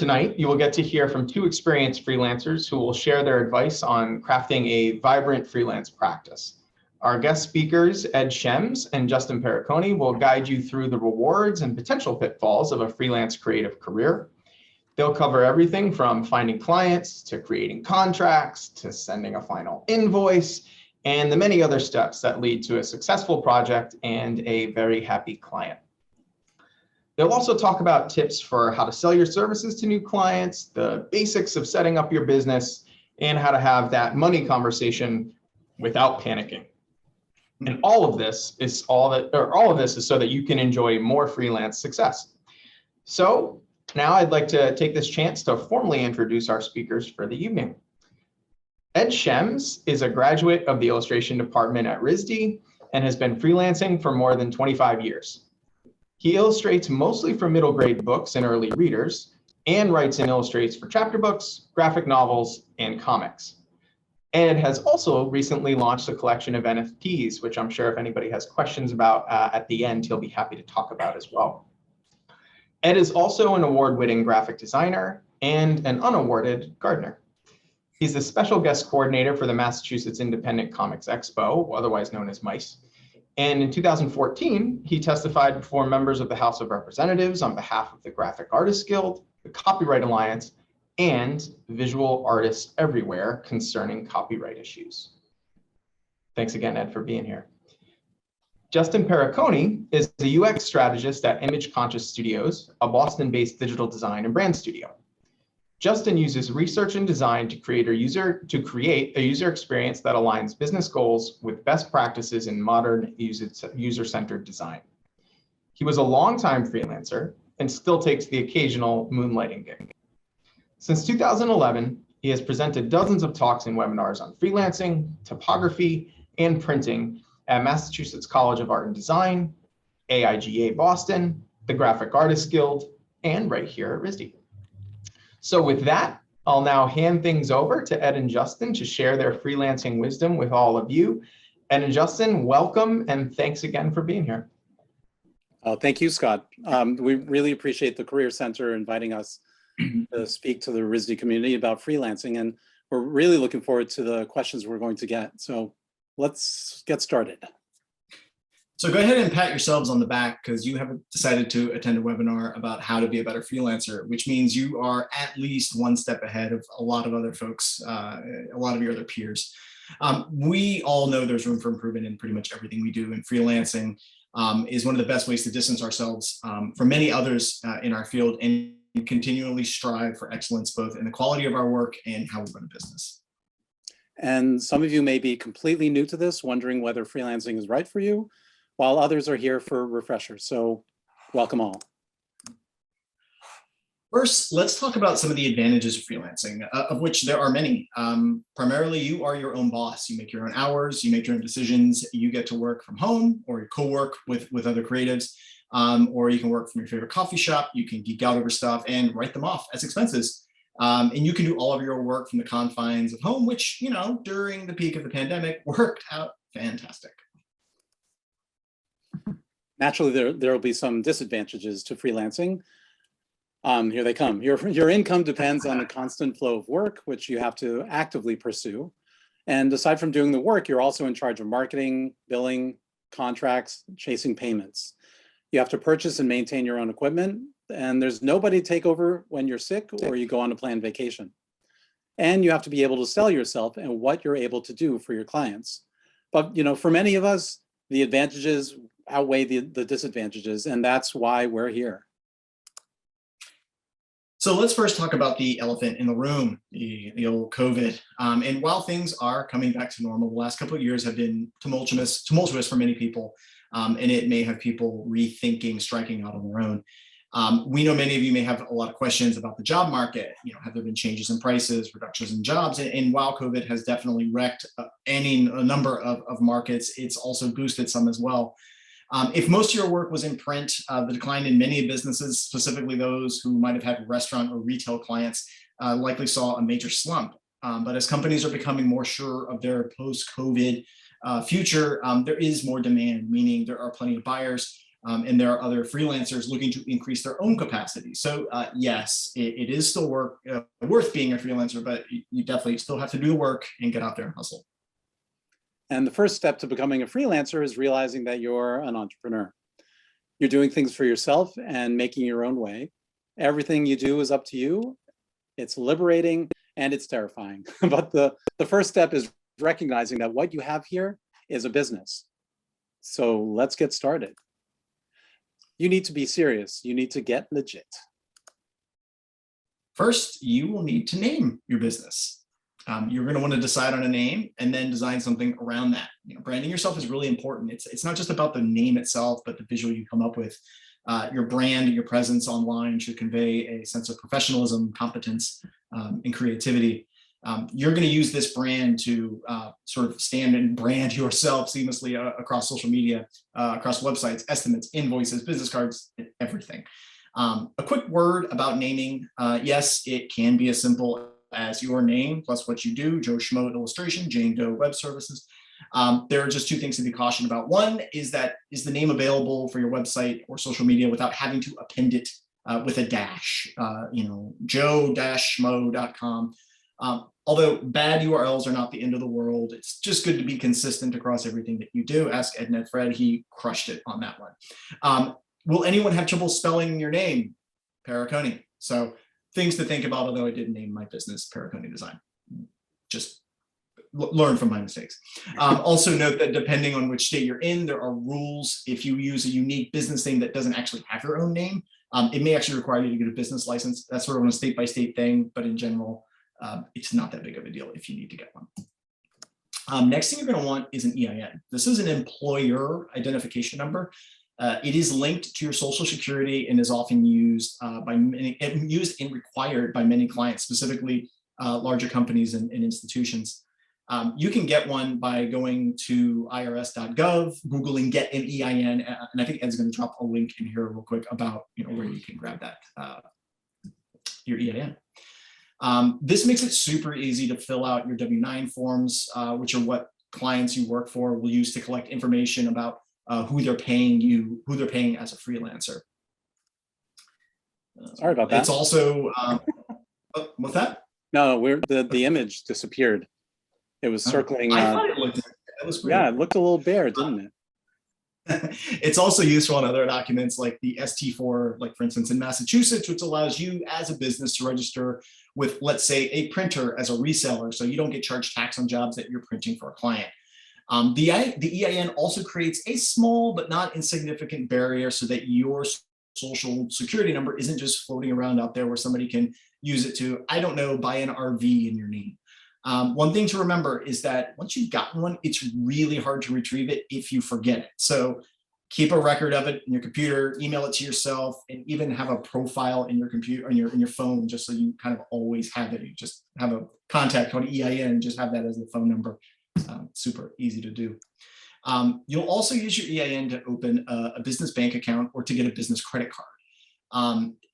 tonight, you will get to hear from two experienced freelancers who will share their advice on crafting a vibrant freelance practice. Our guest speakers, Ed Shems and Justin Perricone, will guide you through the rewards and potential pitfalls of a freelance creative career. They'll cover everything from finding clients to creating contracts to sending a final invoice and the many other steps that lead to a successful project and a very happy client. They'll also talk about tips for how to sell your services to new clients, the basics of setting up your business, and how to have that money conversation without panicking. And all of this is so that you can enjoy more freelance success. So now I'd like to take this chance to formally introduce our speakers for the evening. Ed Shems is a graduate of the illustration department at RISD and has been freelancing for more than 25 years. He illustrates mostly for middle grade books and early readers, and writes and illustrates for chapter books, graphic novels, and comics. Ed has also recently launched a collection of NFTs, which I'm sure if anybody has questions about at the end, he'll be happy to talk about as well. Ed is also an award-winning graphic designer and an unawarded gardener. He's the special guest coordinator for the Massachusetts Independent Comics Expo, otherwise known as MICE. And in 2014, he testified before members of the House of Representatives on behalf of the Graphic Artists Guild, the Copyright Alliance, and visual artists everywhere concerning copyright issues. Thanks again, Ed, for being here. Justin Perricone is the UX strategist at Image Conscious Studios, a Boston-based digital design and brand studio. Justin uses research and design to create a user experience that aligns business goals with best practices in modern user-centered design. He was a longtime freelancer and still takes the occasional moonlighting gig. Since 2011, he has presented dozens of talks and webinars on freelancing, typography, and printing at Massachusetts College of Art and Design, AIGA Boston, the Graphic Artists Guild, and right here at RISD. So with that, I'll now hand things over to Ed and Justin to share their freelancing wisdom with all of you. Ed and Justin, welcome, and thanks again for being here. Thank you, Scott. We really appreciate the Career Center inviting us to speak to the RISD community about freelancing, and we're really looking forward to the questions we're going to get. So let's get started. So go ahead and pat yourselves on the back because you have decided to attend a webinar about how to be a better freelancer, which means you are at least one step ahead of a lot of other folks, a lot of your other peers. We all know there's room for improvement in pretty much everything we do, and freelancing is one of the best ways to distance ourselves from many others in our field and continually strive for excellence, both in the quality of our work and how we run a business. And some of you may be completely new to this, wondering whether freelancing is right for you, while others are here for refreshers. So welcome all. First, let's talk about some of the advantages of freelancing, of which there are many. Primarily, you are your own boss. You make your own hours, you make your own decisions, you get to work from home or co-work with other creatives, or you can work from your favorite coffee shop, you can geek out over stuff and write them off as expenses. And you can do all of your work from the confines of home, which, you know, during the peak of the pandemic worked out fantastic. Naturally, there will be some disadvantages to freelancing. Here they come. Your income depends on the constant flow of work, which you have to actively pursue. And aside from doing the work, you're also in charge of marketing, billing, contracts, chasing payments. You have to purchase and maintain your own equipment, and there's nobody to take over when you're sick or you go on a planned vacation. And you have to be able to sell yourself and what you're able to do for your clients. But, you know, for many of us, the advantages outweigh the disadvantages, and that's why we're here. So let's first talk about the elephant in the room, the old COVID. And while things are coming back to normal, the last couple of years have been tumultuous for many people, and it may have people rethinking striking out on their own. We know many of you may have a lot of questions about the job market. You know, have there been changes in prices, reductions in jobs? And while COVID has definitely wrecked a number of markets, it's also boosted some as well. If most of your work was in print, the decline in many businesses, specifically those who might have had restaurant or retail clients, likely saw a major slump. But as companies are becoming more sure of their post-COVID future, there is more demand, meaning there are plenty of buyers. And there are other freelancers looking to increase their own capacity. So yes, it is still worth being a freelancer, but you definitely still have to do the work and get out there and hustle. And the first step to becoming a freelancer is realizing that you're an entrepreneur. You're doing things for yourself and making your own way. Everything you do is up to you. It's liberating and it's terrifying. But the first step is recognizing that what you have here is a business. So let's get started. You need to be serious. You need to get legit. First, you will need to name your business. You're going to want to decide on a name and then design something around that. Branding yourself is really important. It's not just about the name itself, but the visual you come up with. Your brand and your presence online should convey a sense of professionalism, competence, and creativity. You're going to use this brand to sort of stand and brand yourself seamlessly across social media, across websites, estimates, invoices, business cards, everything. A quick word about naming. Yes, it can be as simple as your name plus what you do: Joe Schmo at Illustration, Jane Doe Web Services. There are just two things to be cautioned about. One is that is the name available for your website or social media without having to append it with a dash, joe-schmo.com. Although bad URLs are not the end of the world, it's just good to be consistent across everything that you do. Ask Ed and Fred, he crushed it on that one. Will anyone have trouble spelling your name? Perricone. So things to think about, although I did name my business Perricone Design. Just learn from my mistakes. Also note that depending on which state you're in, there are rules. If you use a unique business name that doesn't actually have your own name, it may actually require you to get a business license. That's sort of a state-by-state thing, but in general, it's not that big of a deal if you need to get one. Next thing you're going to want is an EIN. This is an employer identification number. It is linked to your social security and is often used used and required by many clients, specifically larger companies and institutions. You can get one by going to irs.gov, Googling get an EIN, and I think Ed's going to drop a link in here real quick about where you can grab that your EIN. This makes it super easy to fill out your W-9 forms, which are what clients you work for will use to collect information about who they're paying as a freelancer. Sorry about that. It's also, what's that? No, the image disappeared. It was circling. I thought it looked, that was weird. Yeah, it looked a little bare, didn't it? It's also useful in other documents like the ST4, like for instance in Massachusetts, which allows you as a business to register with, let's say, a printer as a reseller, so you don't get charged tax on jobs that you're printing for a client. The EIN also creates a small but not insignificant barrier so that your social security number isn't just floating around out there where somebody can use it to, I don't know, buy an RV in your name. One thing to remember is that once you've gotten one, it's really hard to retrieve it if you forget it. So keep a record of it in your computer, email it to yourself, and even have a profile in your computer, in your phone, just so you kind of always have it. You just have a contact called EIN, just have that as the phone number. Super easy to do. You'll also use your EIN to open a business bank account or to get a business credit card.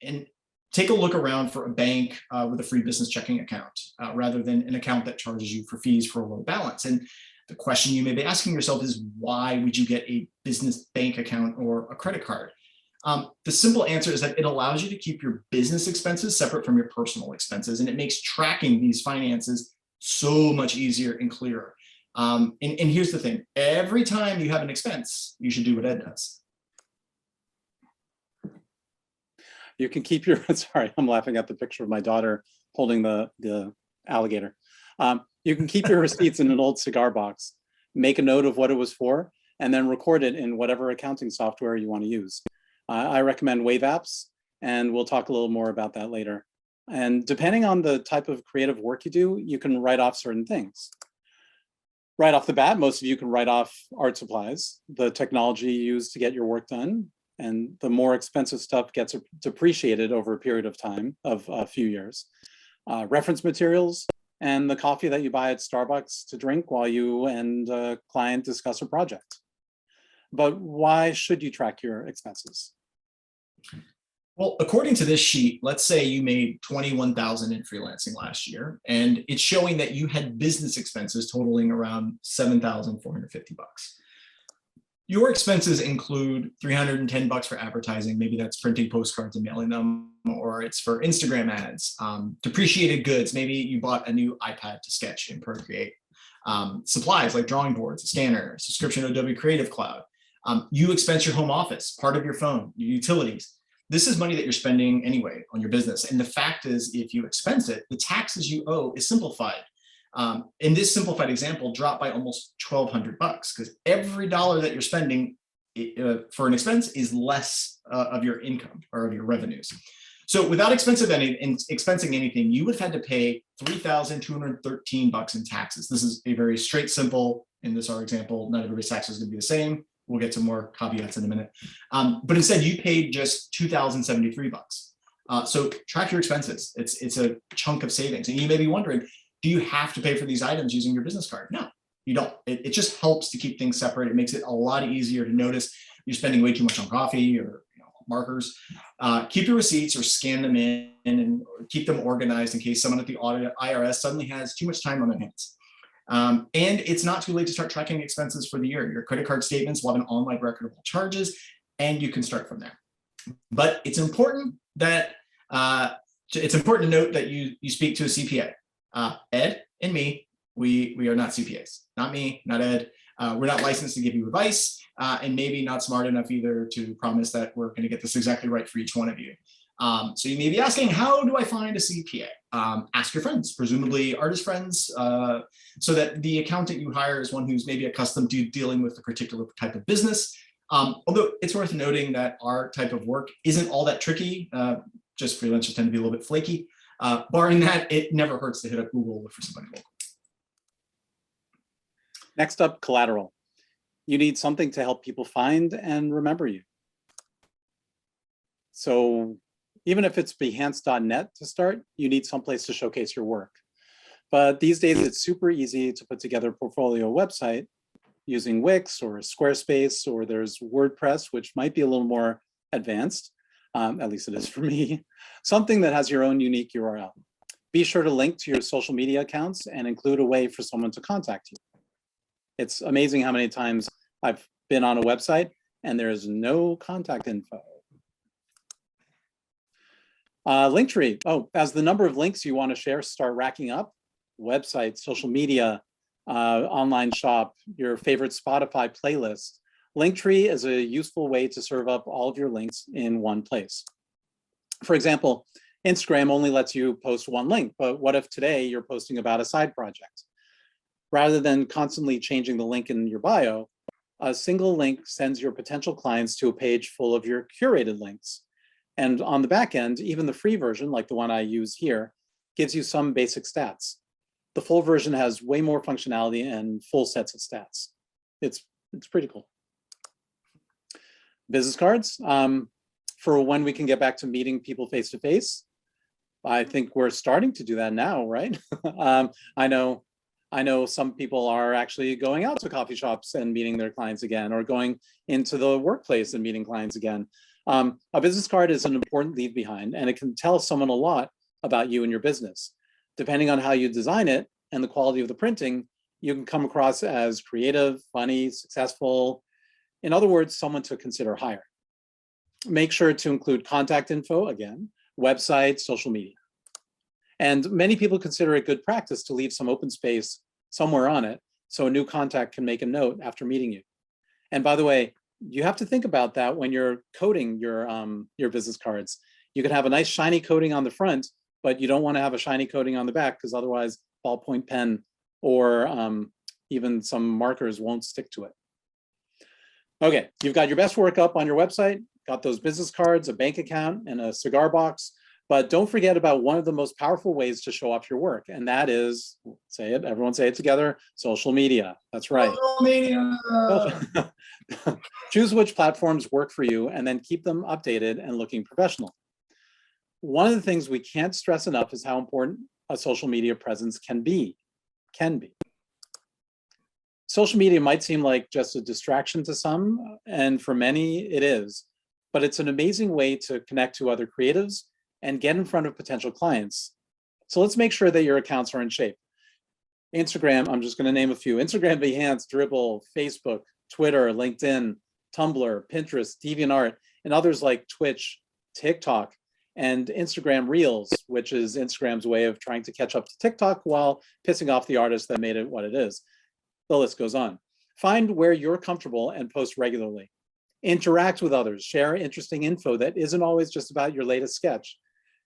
And take a look around for a bank with a free business checking account rather than an account that charges you for fees for a low balance. And the question you may be asking yourself is, why would you get a business bank account or a credit card? The simple answer is that it allows you to keep your business expenses separate from your personal expenses, and it makes tracking these finances so much easier and clearer. And here's the thing, every time you have an expense, you should do what Ed does. You can keep your, sorry, I'm laughing at the picture of my daughter holding the alligator. You can keep your receipts in an old cigar box, make a note of what it was for, and then record it in whatever accounting software you want to use. I recommend Wave Apps, and we'll talk a little more about that later. And depending on the type of creative work you do, you can write off certain things. Right off the bat, most of you can write off art supplies, the technology you use to get your work done, and the more expensive stuff gets depreciated over a period of time of a few years. Reference materials and the coffee that you buy at Starbucks to drink while you and a client discuss a project. But why should you track your expenses? Well, according to this sheet, let's say you made $21,000 in freelancing last year, and it's showing that you had business expenses totaling around $7,450. Your expenses include $310 for advertising. Maybe that's printing postcards and mailing them, or it's for Instagram ads. Depreciated goods. Maybe you bought a new iPad to sketch in Procreate. Supplies like drawing boards, a scanner, subscription to Adobe Creative Cloud. You expense your home office, part of your phone, your utilities. This is money that you're spending anyway on your business. And the fact is, if you expense it, the taxes you owe is simplified. In this simplified example, drop by almost $1,200 because every dollar that you're spending for an expense is less of your income or of your revenues. So without expensing anything, you would have had to pay $3,213 in taxes. This is a very straight, simple, in this our example, not everybody's taxes is going to be the same. We'll get to more caveats in a minute. But instead, you paid just $2,073. So track your expenses. It's a chunk of savings. And you may be wondering, do you have to pay for these items using your business card? No, you don't. It just helps to keep things separate. It makes it a lot easier to notice you're spending way too much on coffee or markers. Keep your receipts or scan them in and keep them organized in case someone at the IRS suddenly has too much time on their hands. And it's not too late to start tracking expenses for the year. Your credit card statements will have an online record of all charges, and you can start from there. But it's important that to note that you speak to a CPA. Ed and me, we are not CPAs. Not me, not Ed. We're not licensed to give you advice, and maybe not smart enough either to promise that we're going to get this exactly right for each one of you. So you may be asking, how do I find a CPA? Ask your friends, presumably artist friends, so that the accountant you hire is one who's maybe accustomed to dealing with a particular type of business. Although it's worth noting that our type of work isn't all that tricky. Just freelancers tend to be a little bit flaky. Barring that, it never hurts to hit up Google for somebody local. Next up, collateral. You need something to help people find and remember you. So even if it's Behance.net to start, you need someplace to showcase your work. But these days, it's super easy to put together a portfolio website using Wix or Squarespace, or there's WordPress, which might be a little more advanced. At least it is for me. Something that has your own unique URL. Be sure to link to your social media accounts and include a way for someone to contact you. It's amazing how many times I've been on a website and there is no contact info. Linktree. Oh, as the number of links you want to share start racking up, website, social media, online shop, your favorite Spotify playlist, Linktree is a useful way to serve up all of your links in one place. For example, Instagram only lets you post one link, but what if today you're posting about a side project? Rather than constantly changing the link in your bio, a single link sends your potential clients to a page full of your curated links. And on the back end, even the free version, like the one I use here, gives you some basic stats. The full version has way more functionality and full sets of stats. It's pretty cool. Business cards, for when we can get back to meeting people face to face. I think we're starting to do that now, right? I know some people are actually going out to coffee shops and meeting their clients again, or going into the workplace and meeting clients again. A business card is an important leave behind, and it can tell someone a lot about you and your business. Depending on how you design it and the quality of the printing, you can come across as creative, funny, successful. In other words, someone to consider hire. Make sure to include contact info, again, website, social media. And many people consider it good practice to leave some open space somewhere on it so a new contact can make a note after meeting you. And by the way, you have to think about that when you're coding your business cards. You can have a nice shiny coating on the front, but you don't want to have a shiny coating on the back because otherwise ballpoint pen or even some markers won't stick to it. Okay, you've got your best work up on your website, got those business cards, a bank account, and a cigar box. But don't forget about one of the most powerful ways to show off your work, and that is, say it, everyone say it together, social media. That's right. Social media. Choose which platforms work for you and then keep them updated and looking professional. One of the things we can't stress enough is how important a social media presence can be. Social media might seem like just a distraction to some, and for many it is, but it's an amazing way to connect to other creatives and get in front of potential clients. So let's make sure that your accounts are in shape. Instagram, I'm just going to name a few: Instagram, Behance, Dribbble, Facebook, Twitter, LinkedIn, Tumblr, Pinterest, DeviantArt, and others like Twitch, TikTok, and Instagram Reels, which is Instagram's way of trying to catch up to TikTok while pissing off the artist that made it what it is. The list goes on. Find where you're comfortable and post regularly. Interact with others, share interesting info that isn't always just about your latest sketch,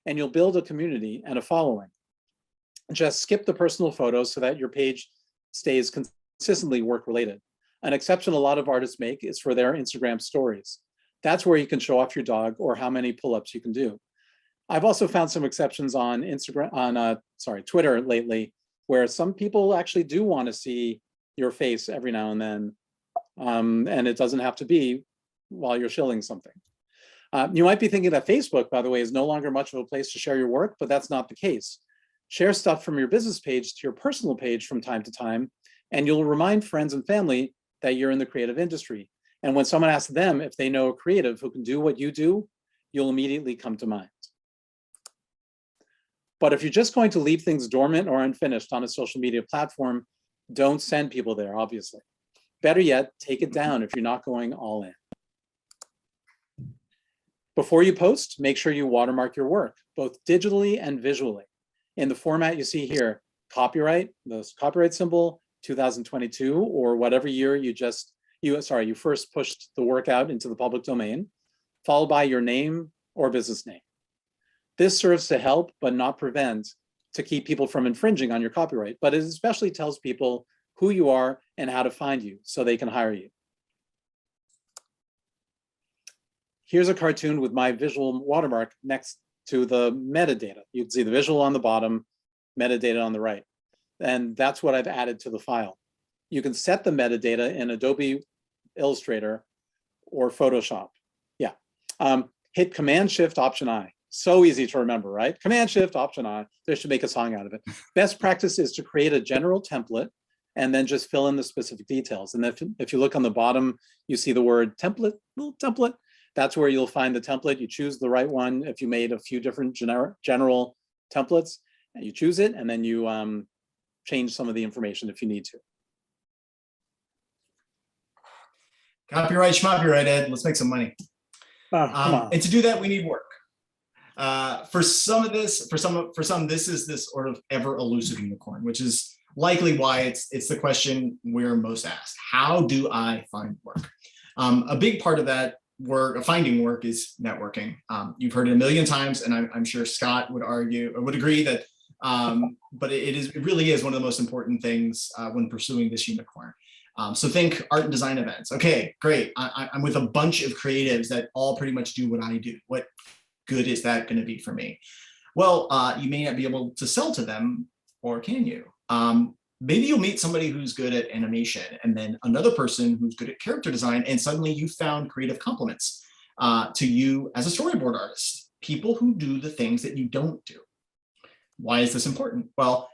and you'll build a community and a following. Just skip the personal photos so that your page stays consistently work-related. An exception a lot of artists make is for their Instagram stories. That's where you can show off your dog or how many pull-ups you can do. I've also found some exceptions on Twitter lately, where some people actually do want to see your face every now and then, and it doesn't have to be while you're shilling something. You might be thinking that Facebook, by the way, is no longer much of a place to share your work, but that's not the case. Share stuff from your business page to your personal page from time to time, and you'll remind friends and family that you're in the creative industry. And when someone asks them if they know a creative who can do what you do, you'll immediately come to mind. But if you're just going to leave things dormant or unfinished on a social media platform, don't send people there, obviously. Better yet, take it down if you're not going all in. Before you post, make sure you watermark your work, both digitally and visually. In the format you see here, copyright, the copyright symbol, 2022, or whatever year you first pushed the work out into the public domain, followed by your name or business name. This serves to help, but not prevent, to keep people from infringing on your copyright, but it especially tells people who you are and how to find you so they can hire you. Here's a cartoon with my visual watermark next to the metadata. You can see the visual on the bottom, metadata on the right. And that's what I've added to the file. You can set the metadata in Adobe Illustrator or Photoshop. Yeah. Hit Command-Shift-Option-I. So easy to remember, right? Command-Shift-Option-I. They should make a song out of it. Best practice is to create a general template and then just fill in the specific details. And if you look on the bottom, you see the word template, little template. That's where you'll find the template. You choose the right one. If you made a few different general templates, and you choose it, and then you change some of the information if you need to. Copyright, schmopyright, Ed. Let's make some money. And to do that, we need work. For some, this is this sort of ever elusive unicorn, which is likely why it's the question we're most asked. How do I find work? A big part of that work, finding work, is networking. You've heard it a million times, and I'm sure Scott would argue or would agree that, but it really is one of the most important things when pursuing this unicorn. So think art and design events. Okay, great. I'm with a bunch of creatives that all pretty much do what I do. What good is that going to be for me? Well, you may not be able to sell to them, or can you? Maybe you'll meet somebody who's good at animation, and then another person who's good at character design, and suddenly you found creative complements to you as a storyboard artist, people who do the things that you don't do. Why is this important? Well,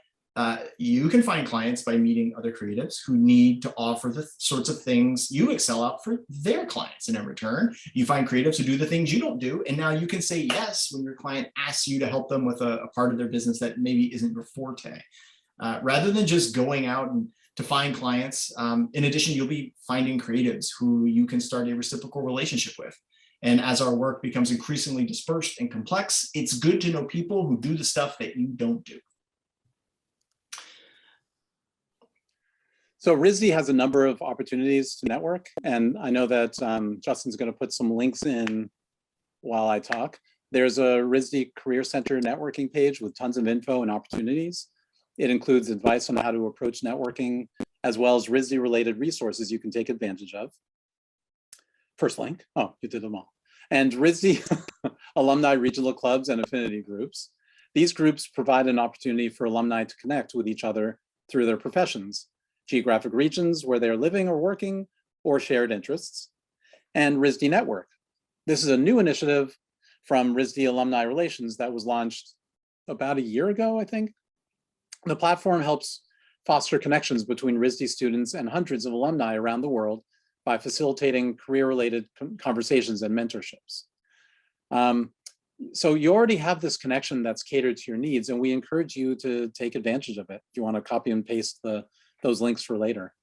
you can find clients by meeting other creatives who need to offer the sorts of things you excel at for their clients. And in return, you find creatives who do the things you don't do. And now you can say yes when your client asks you to help them with a part of their business that maybe isn't your forte. Rather than just going out and to find clients, in addition, you'll be finding creatives who you can start a reciprocal relationship with. And as our work becomes increasingly dispersed and complex, it's good to know people who do the stuff that you don't do. So RISD has a number of opportunities to network, and I know that Justin's going to put some links in while I talk. There's a RISD Career Center networking page with tons of info and opportunities. It includes advice on how to approach networking, as well as RISD-related resources you can take advantage of. First link. Oh, you did them all. And RISD alumni regional clubs and affinity groups. These groups provide an opportunity for alumni to connect with each other through their professions, geographic regions where they're living or working, or shared interests, and RISD Network. This is a new initiative from RISD Alumni Relations that was launched about a year ago, I think. The platform helps foster connections between RISD students and hundreds of alumni around the world by facilitating career-related conversations and mentorships. So you already have this connection that's catered to your needs, and we encourage you to take advantage of it. If you want to copy and paste those links for later.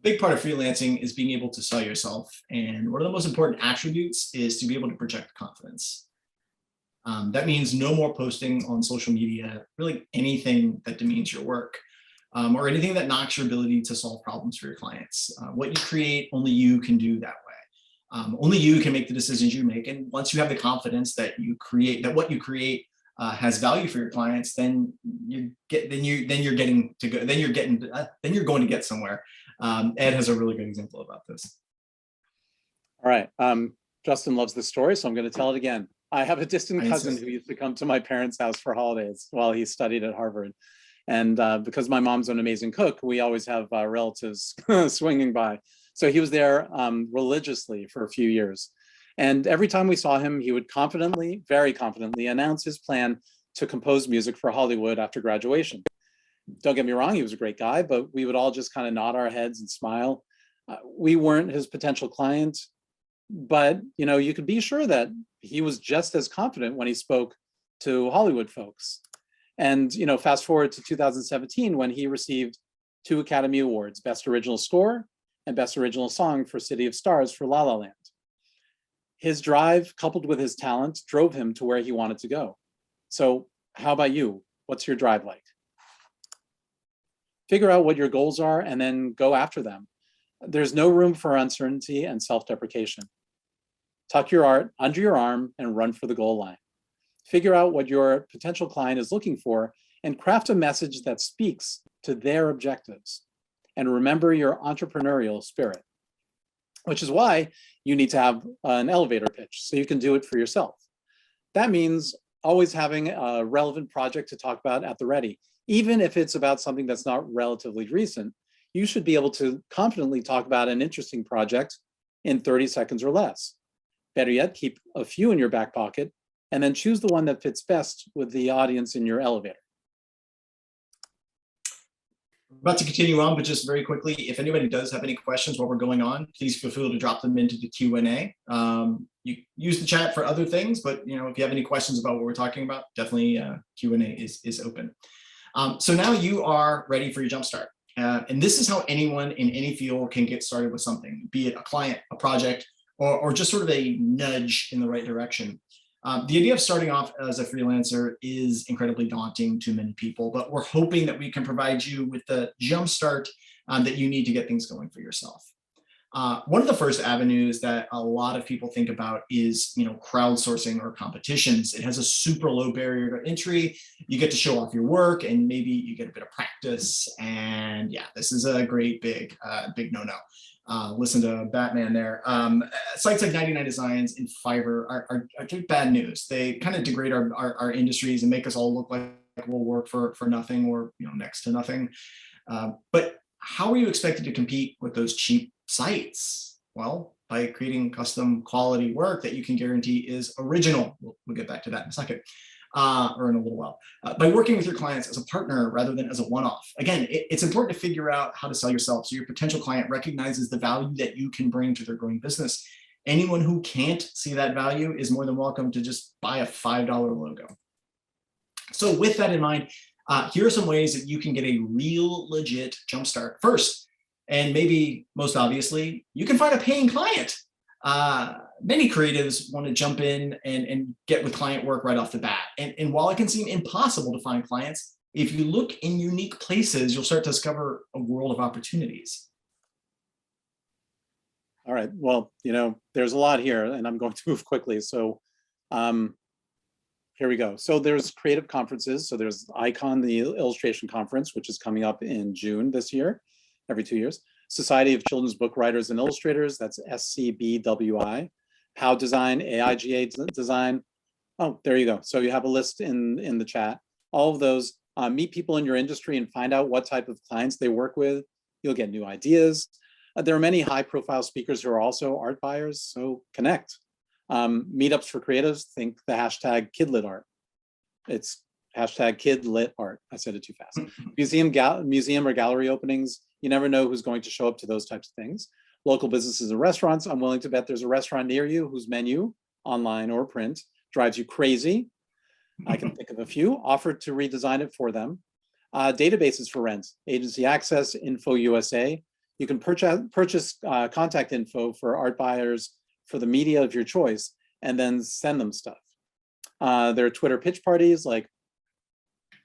big part of freelancing is being able to sell yourself. And one of the most important attributes is to be able to project confidence. That means no more posting on social media, really anything that demeans your work, or anything that knocks your ability to solve problems for your clients. What you create, only you can do that way. Only you can make the decisions you make. And once you have the confidence that what you create has value for your clients, then you're going to get somewhere. Ed has a really good example about this. All right. Justin loves this story, so I'm going to tell it again. I have a distant cousin who used to come to my parents' house for holidays while he studied at Harvard. And because my mom's an amazing cook, we always have relatives swinging by. So he was there religiously for a few years. And every time we saw him, he would confidently, very confidently, announce his plan to compose music for Hollywood after graduation. Don't get me wrong, he was a great guy, but we would all just kind of nod our heads and smile. We weren't his potential client, but you could be sure that he was just as confident when he spoke to Hollywood folks. And fast forward to 2017, when he received 2 Academy Awards, Best Original Score and Best Original Song for City of Stars for La La Land. His drive, coupled with his talent, drove him to where he wanted to go. So how about you? What's your drive like? Figure out what your goals are and then go after them. There's no room for uncertainty and self-deprecation. Tuck your art under your arm and run for the goal line. Figure out what your potential client is looking for and craft a message that speaks to their objectives. And remember your entrepreneurial spirit, which is why you need to have an elevator pitch so you can do it for yourself. That means always having a relevant project to talk about at the ready. Even if it's about something that's not relatively recent, you should be able to confidently talk about an interesting project in 30 seconds or less. Better yet, keep a few in your back pocket and then choose the one that fits best with the audience in your elevator. We're about to continue on, but just very quickly, if anybody does have any questions while we're going on, please feel free to drop them into the Q&A. You use the chat for other things, but if you have any questions about what we're talking about, definitely Q&A is open. So now you are ready for your jumpstart. And this is how anyone in any field can get started with something, be it a client, a project, or just sort of a nudge in the right direction. The idea of starting off as a freelancer is incredibly daunting to many people, but we're hoping that we can provide you with the jumpstart that you need to get things going for yourself. One of the first avenues that a lot of people think about is, crowdsourcing or competitions. It has a super low barrier to entry. You get to show off your work and maybe you get a bit of practice. And yeah, this is a great big no-no. Listen to Batman there. Sites like 99 Designs and Fiverr are bad news. They kind of degrade our industries and make us all look like we'll work for nothing or next to nothing. But how are you expected to compete with those cheap sites? Well, by creating custom quality work that you can guarantee is original. We'll get back to that in a second. Or in a little while, by working with your clients as a partner rather than as a one-off. Again, it's important to figure out how to sell yourself so your potential client recognizes the value that you can bring to their growing business. Anyone who can't see that value is more than welcome to just buy a $5 logo. So with that in mind, here are some ways that you can get a real legit jumpstart. First, and maybe most obviously, you can find a paying client. Many creatives want to jump in and get with client work right off the bat. And while it can seem impossible to find clients, if you look in unique places, you'll start to discover a world of opportunities. All right, well, there's a lot here and I'm going to move quickly. So here we go. So there's creative conferences. So there's ICON, the illustration conference, which is coming up in June this year, every 2 years. Society of Children's Book Writers and Illustrators, that's SCBWI. How Design, AIGA Design. Oh, there you go. So you have a list in the chat. All of those, meet people in your industry and find out what type of clients they work with. You'll get new ideas. There are many high profile speakers who are also art buyers, so connect. Meetups for creatives, think the hashtag KidLitArt. It's hashtag KidLitArt. I said it too fast. Museum or gallery openings. You never know who's going to show up to those types of things. Local businesses and restaurants. I'm willing to bet there's a restaurant near you whose menu, online or print, drives you crazy. I can think of a few. Offer to redesign it for them. Databases for rent. Agency Access, Info USA. You can purchase contact info for art buyers for the media of your choice, and then send them stuff. There are Twitter pitch parties like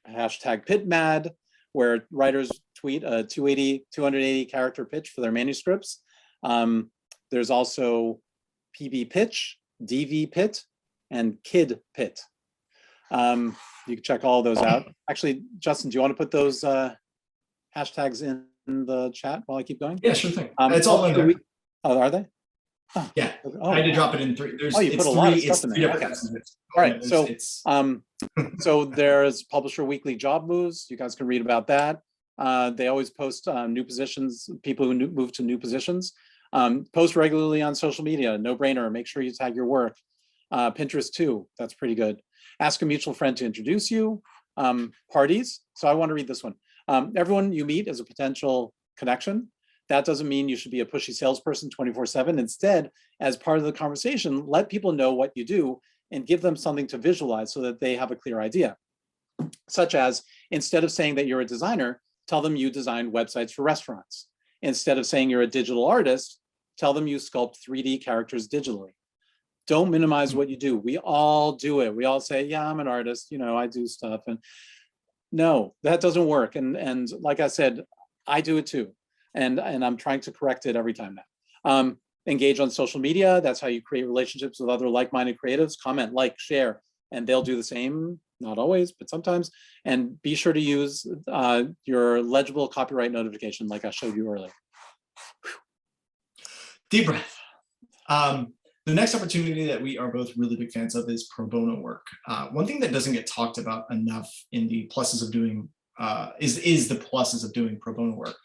#PitMad, where writers tweet a 280 character pitch for their manuscripts. There's also PB Pitch, DV Pit, and Kid Pit. You can check all those out. Actually, Justin, do you want to put those hashtags in the chat while I keep going? Yeah, sure thing. It's all in there. Oh, are they? Oh. Yeah, oh, I had to drop it in three. You put a lot of stuff in there. Okay. All right, so so there's Publisher Weekly job moves. You guys can read about that. They always post new positions, people who move to new positions. Post regularly on social media, no brainer. Make sure you tag your work. Pinterest too, that's pretty good. Ask a mutual friend to introduce you. Parties, so I want to read this one. Everyone you meet is a potential connection. That doesn't mean you should be a pushy salesperson 24/7. Instead, as part of the conversation, let people know what you do and give them something to visualize so that they have a clear idea. Such as, instead of saying that you're a designer, tell them you design websites for restaurants. Instead of saying you're a digital artist, tell them you sculpt 3D characters digitally. Don't minimize what you do. We all do it. We all say, yeah, I'm an artist, you know, I do stuff. And no, that doesn't work. And like I said, I do it too. And I'm trying to correct it every time now. Engage on social media. That's how you create relationships with other like-minded creatives. Comment, like, share, and they'll do the same. Not always, but sometimes. And be sure to use your legible copyright notification like I showed you earlier. Deep breath. The next opportunity that we are both really big fans of is pro bono work. One thing that doesn't get talked about enough in the pluses of doing is the pluses of doing pro bono work.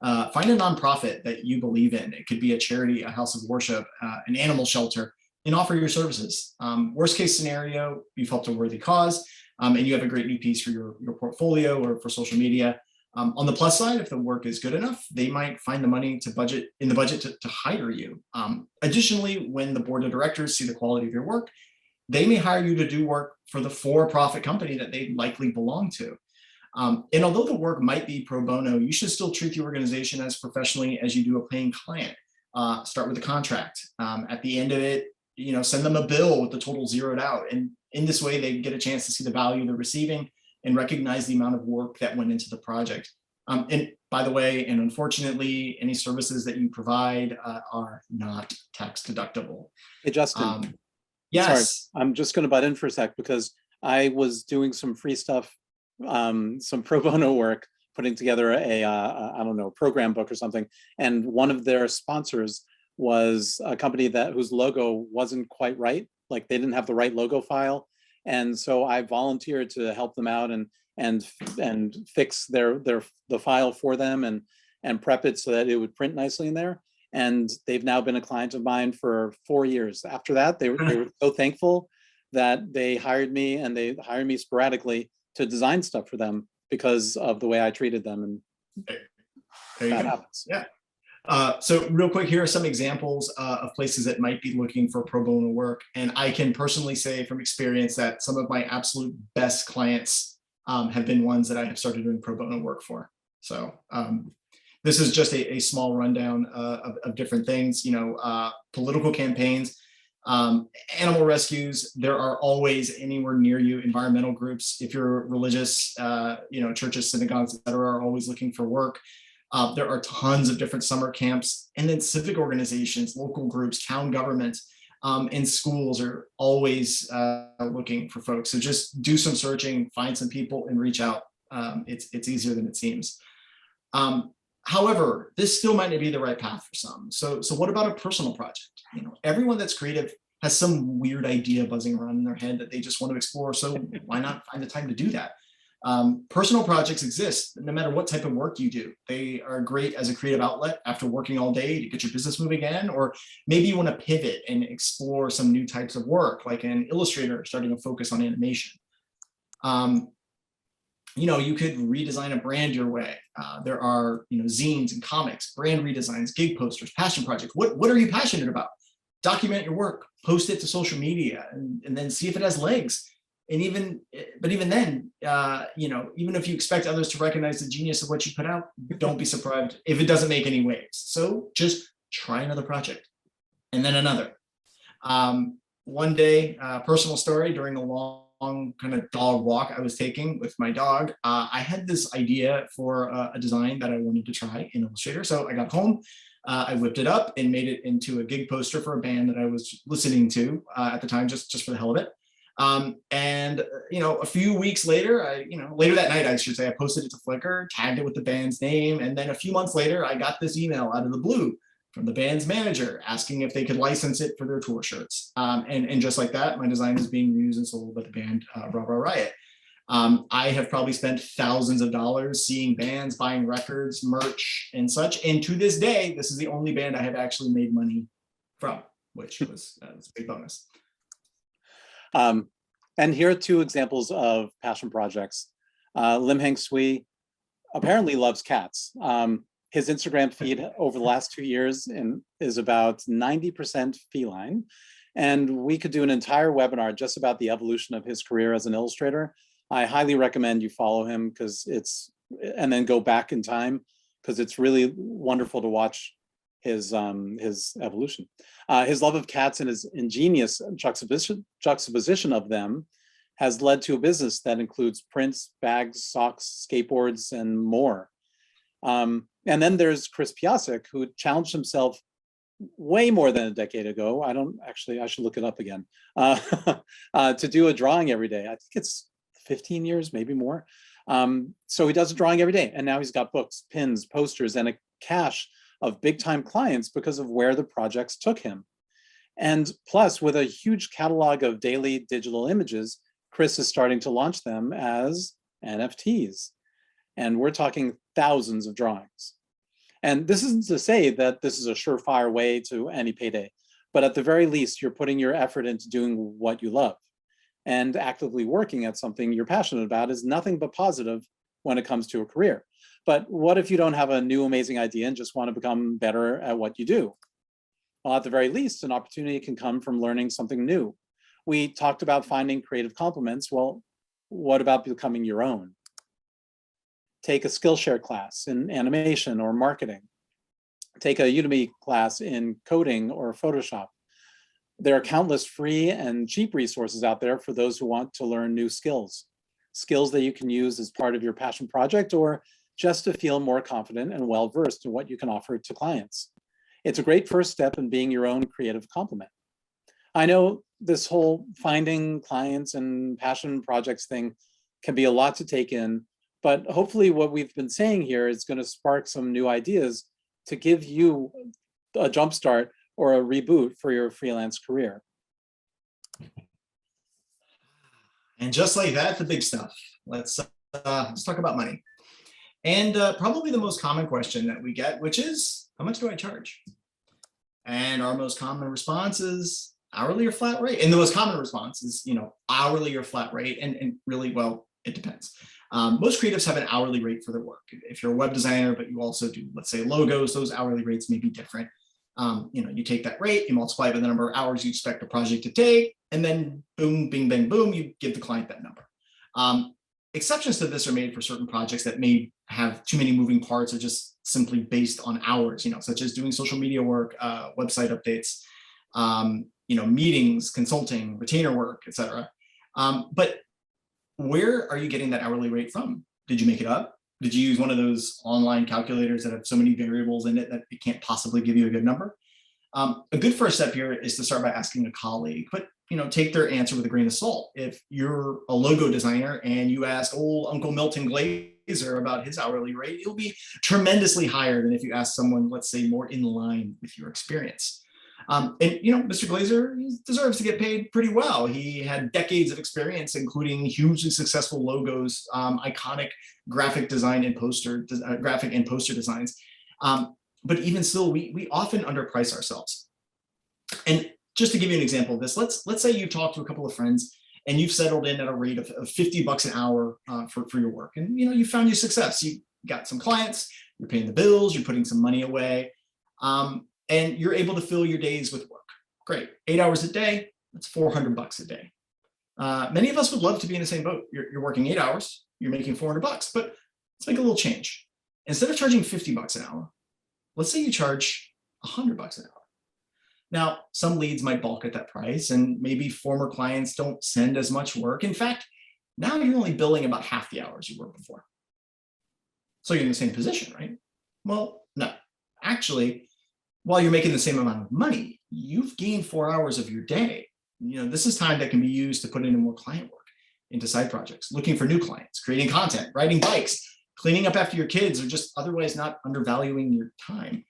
Find a nonprofit that you believe in. It could be a charity, a house of worship, an animal shelter, and offer your services. Worst case scenario, you've helped a worthy cause, and you have a great new piece for your portfolio or for social media. On the plus side, if the work is good enough, they might find the money to budget to hire you. Additionally, when the board of directors see the quality of your work, they may hire you to do work for the for-profit company that they likely belong to. And although the work might be pro bono, you should still treat the organization as professionally as you do a paying client. Start with a contract. At the end of it, send them a bill with the total zeroed out. And in this way, they get a chance to see the value they're receiving and recognize the amount of work that went into the project. And by the way, and unfortunately, any services that you provide are not tax deductible. Hey, Justin. Yes. Sorry, I'm just going to butt in for a sec because I was doing some free stuff, some pro bono work, putting together I don't know, program book or something. And one of their sponsors was a company whose logo wasn't quite right. Like they didn't have the right logo file. And so I volunteered to help them out and fix the file for them and prep it so that it would print nicely in there. And they've now been a client of mine for 4 years. After that, they were so thankful that they hired me, and they hired me sporadically to design stuff for them because of the way I treated them. And there you that go. happens. Yeah. So real quick, here are some examples of places that might be looking for pro bono work. And I can personally say from experience that some of my absolute best clients have been ones that I have started doing pro bono work for. So this is just a small rundown of different things, political campaigns, animal rescues. There are always anywhere near you environmental groups. If you're religious, churches, synagogues, et cetera, are always looking for work. There are tons of different summer camps, and then civic organizations, local groups, town governments, and schools are always looking for folks. So just do some searching, find some people, and reach out. It's easier than it seems. However, this still might not be the right path for some. So what about a personal project? Everyone that's creative has some weird idea buzzing around in their head that they just want to explore. So why not find the time to do that? Personal projects exist no matter what type of work you do. They are great as a creative outlet after working all day to get your business moving again, or maybe you want to pivot and explore some new types of work, like an illustrator starting to focus on animation. You could redesign a brand your way. There are, zines and comics, brand redesigns, gig posters, passion projects. What are you passionate about? Document your work, post it to social media, and then see if it has legs. but even then, even if you expect others to recognize the genius of what you put out, don't be surprised if it doesn't make any waves. So just try another project and then another. One day, personal story, during a long kind of dog walk I was taking with my dog, I had this idea for a design that I wanted to try in Illustrator. So I got home, I whipped it up and made it into a gig poster for a band that I was listening to at the time, just for the hell of it. A few weeks later, later that night, I should say, I posted it to Flickr, tagged it with the band's name. And then a few months later, I got this email out of the blue from the band's manager asking if they could license it for their tour shirts. And just like that, my design is being used and sold by the band Rah Rah Riot. I have probably spent thousands of dollars seeing bands, buying records, merch, and such. And to this day, this is the only band I have actually made money from, which was a big bonus. And here are two examples of passion projects. Lim Heng Sui apparently loves cats. His Instagram feed over the last 2 years is about 90% feline. And we could do an entire webinar just about the evolution of his career as an illustrator. I highly recommend you follow him and then go back in time, because it's really wonderful to watch his evolution. His love of cats and his ingenious juxtaposition of them has led to a business that includes prints, bags, socks, skateboards, and more. And then there's Chris Piasek, who challenged himself way more than a decade ago. I should look it up again, to do a drawing every day. I think it's 15 years, maybe more. So he does a drawing every day, and now he's got books, pins, posters, and a cache of big time clients because of where the projects took him. And plus, with a huge catalog of daily digital images, Chris is starting to launch them as NFTs. And we're talking thousands of drawings. And this isn't to say that this is a surefire way to any payday, but at the very least, you're putting your effort into doing what you love. And actively working at something you're passionate about is nothing but positive when it comes to a career. But what if you don't have a new amazing idea and just want to become better at what you do? Well, at the very least, an opportunity can come from learning something new. We talked about finding creative complements. Well, what about becoming your own? Take a Skillshare class in animation or marketing. Take a Udemy class in coding or Photoshop. There are countless free and cheap resources out there for those who want to learn new skills that you can use as part of your passion project or just to feel more confident and well-versed in what you can offer to clients. It's a great first step in being your own creative complement. I know this whole finding clients and passion projects thing can be a lot to take in, but hopefully what we've been saying here is going to spark some new ideas to give you a jumpstart or a reboot for your freelance career. And just like that, the big stuff. Let's talk about money. And probably the most common question that we get, which is, how much do I charge? And our most common response is hourly or flat rate. And the most common response is, hourly or flat rate. And really, well, it depends. Most creatives have an hourly rate for their work. If you're a web designer, but you also do, let's say, logos, those hourly rates may be different. You take that rate, you multiply it by the number of hours you expect a project to take, and then boom, bing, bang, boom, you give the client that number. Exceptions to this are made for certain projects that may have too many moving parts or just simply based on hours, such as doing social media work, website updates, meetings, consulting, retainer work, etc. But where are you getting that hourly rate from? Did you make it up? Did you use one of those online calculators that have so many variables in it that it can't possibly give you a good number? A good first step here is to start by asking a colleague, but take their answer with a grain of salt. If you're a logo designer and you ask old Uncle Milton Glaser about his hourly rate, it'll be tremendously higher than if you ask someone, let's say, more in line with your experience. Mr. Glaser deserves to get paid pretty well. He had decades of experience, including hugely successful logos, iconic graphic and poster designs. But even still, we often underprice ourselves. And just to give you an example of this, let's say you talk to a couple of friends and you've settled in at a rate of $50 an hour for your work. And you found your success. You got some clients, you're paying the bills, you're putting some money away. And you're able to fill your days with work. Great, 8 hours a day, that's $400 a day. Many of us would love to be in the same boat. You're working 8 hours, you're making $400, but let's make a little change. Instead of charging $50 an hour, let's say you charge $100 an hour. Now, some leads might balk at that price, and maybe former clients don't send as much work. In fact, now you're only billing about half the hours you were before. So you're in the same position, right? Well, no. Actually, while you're making the same amount of money, you've gained 4 hours of your day. This is time that can be used to put into more client work, into side projects, looking for new clients, creating content, riding bikes, cleaning up after your kids, or just otherwise not undervaluing your time.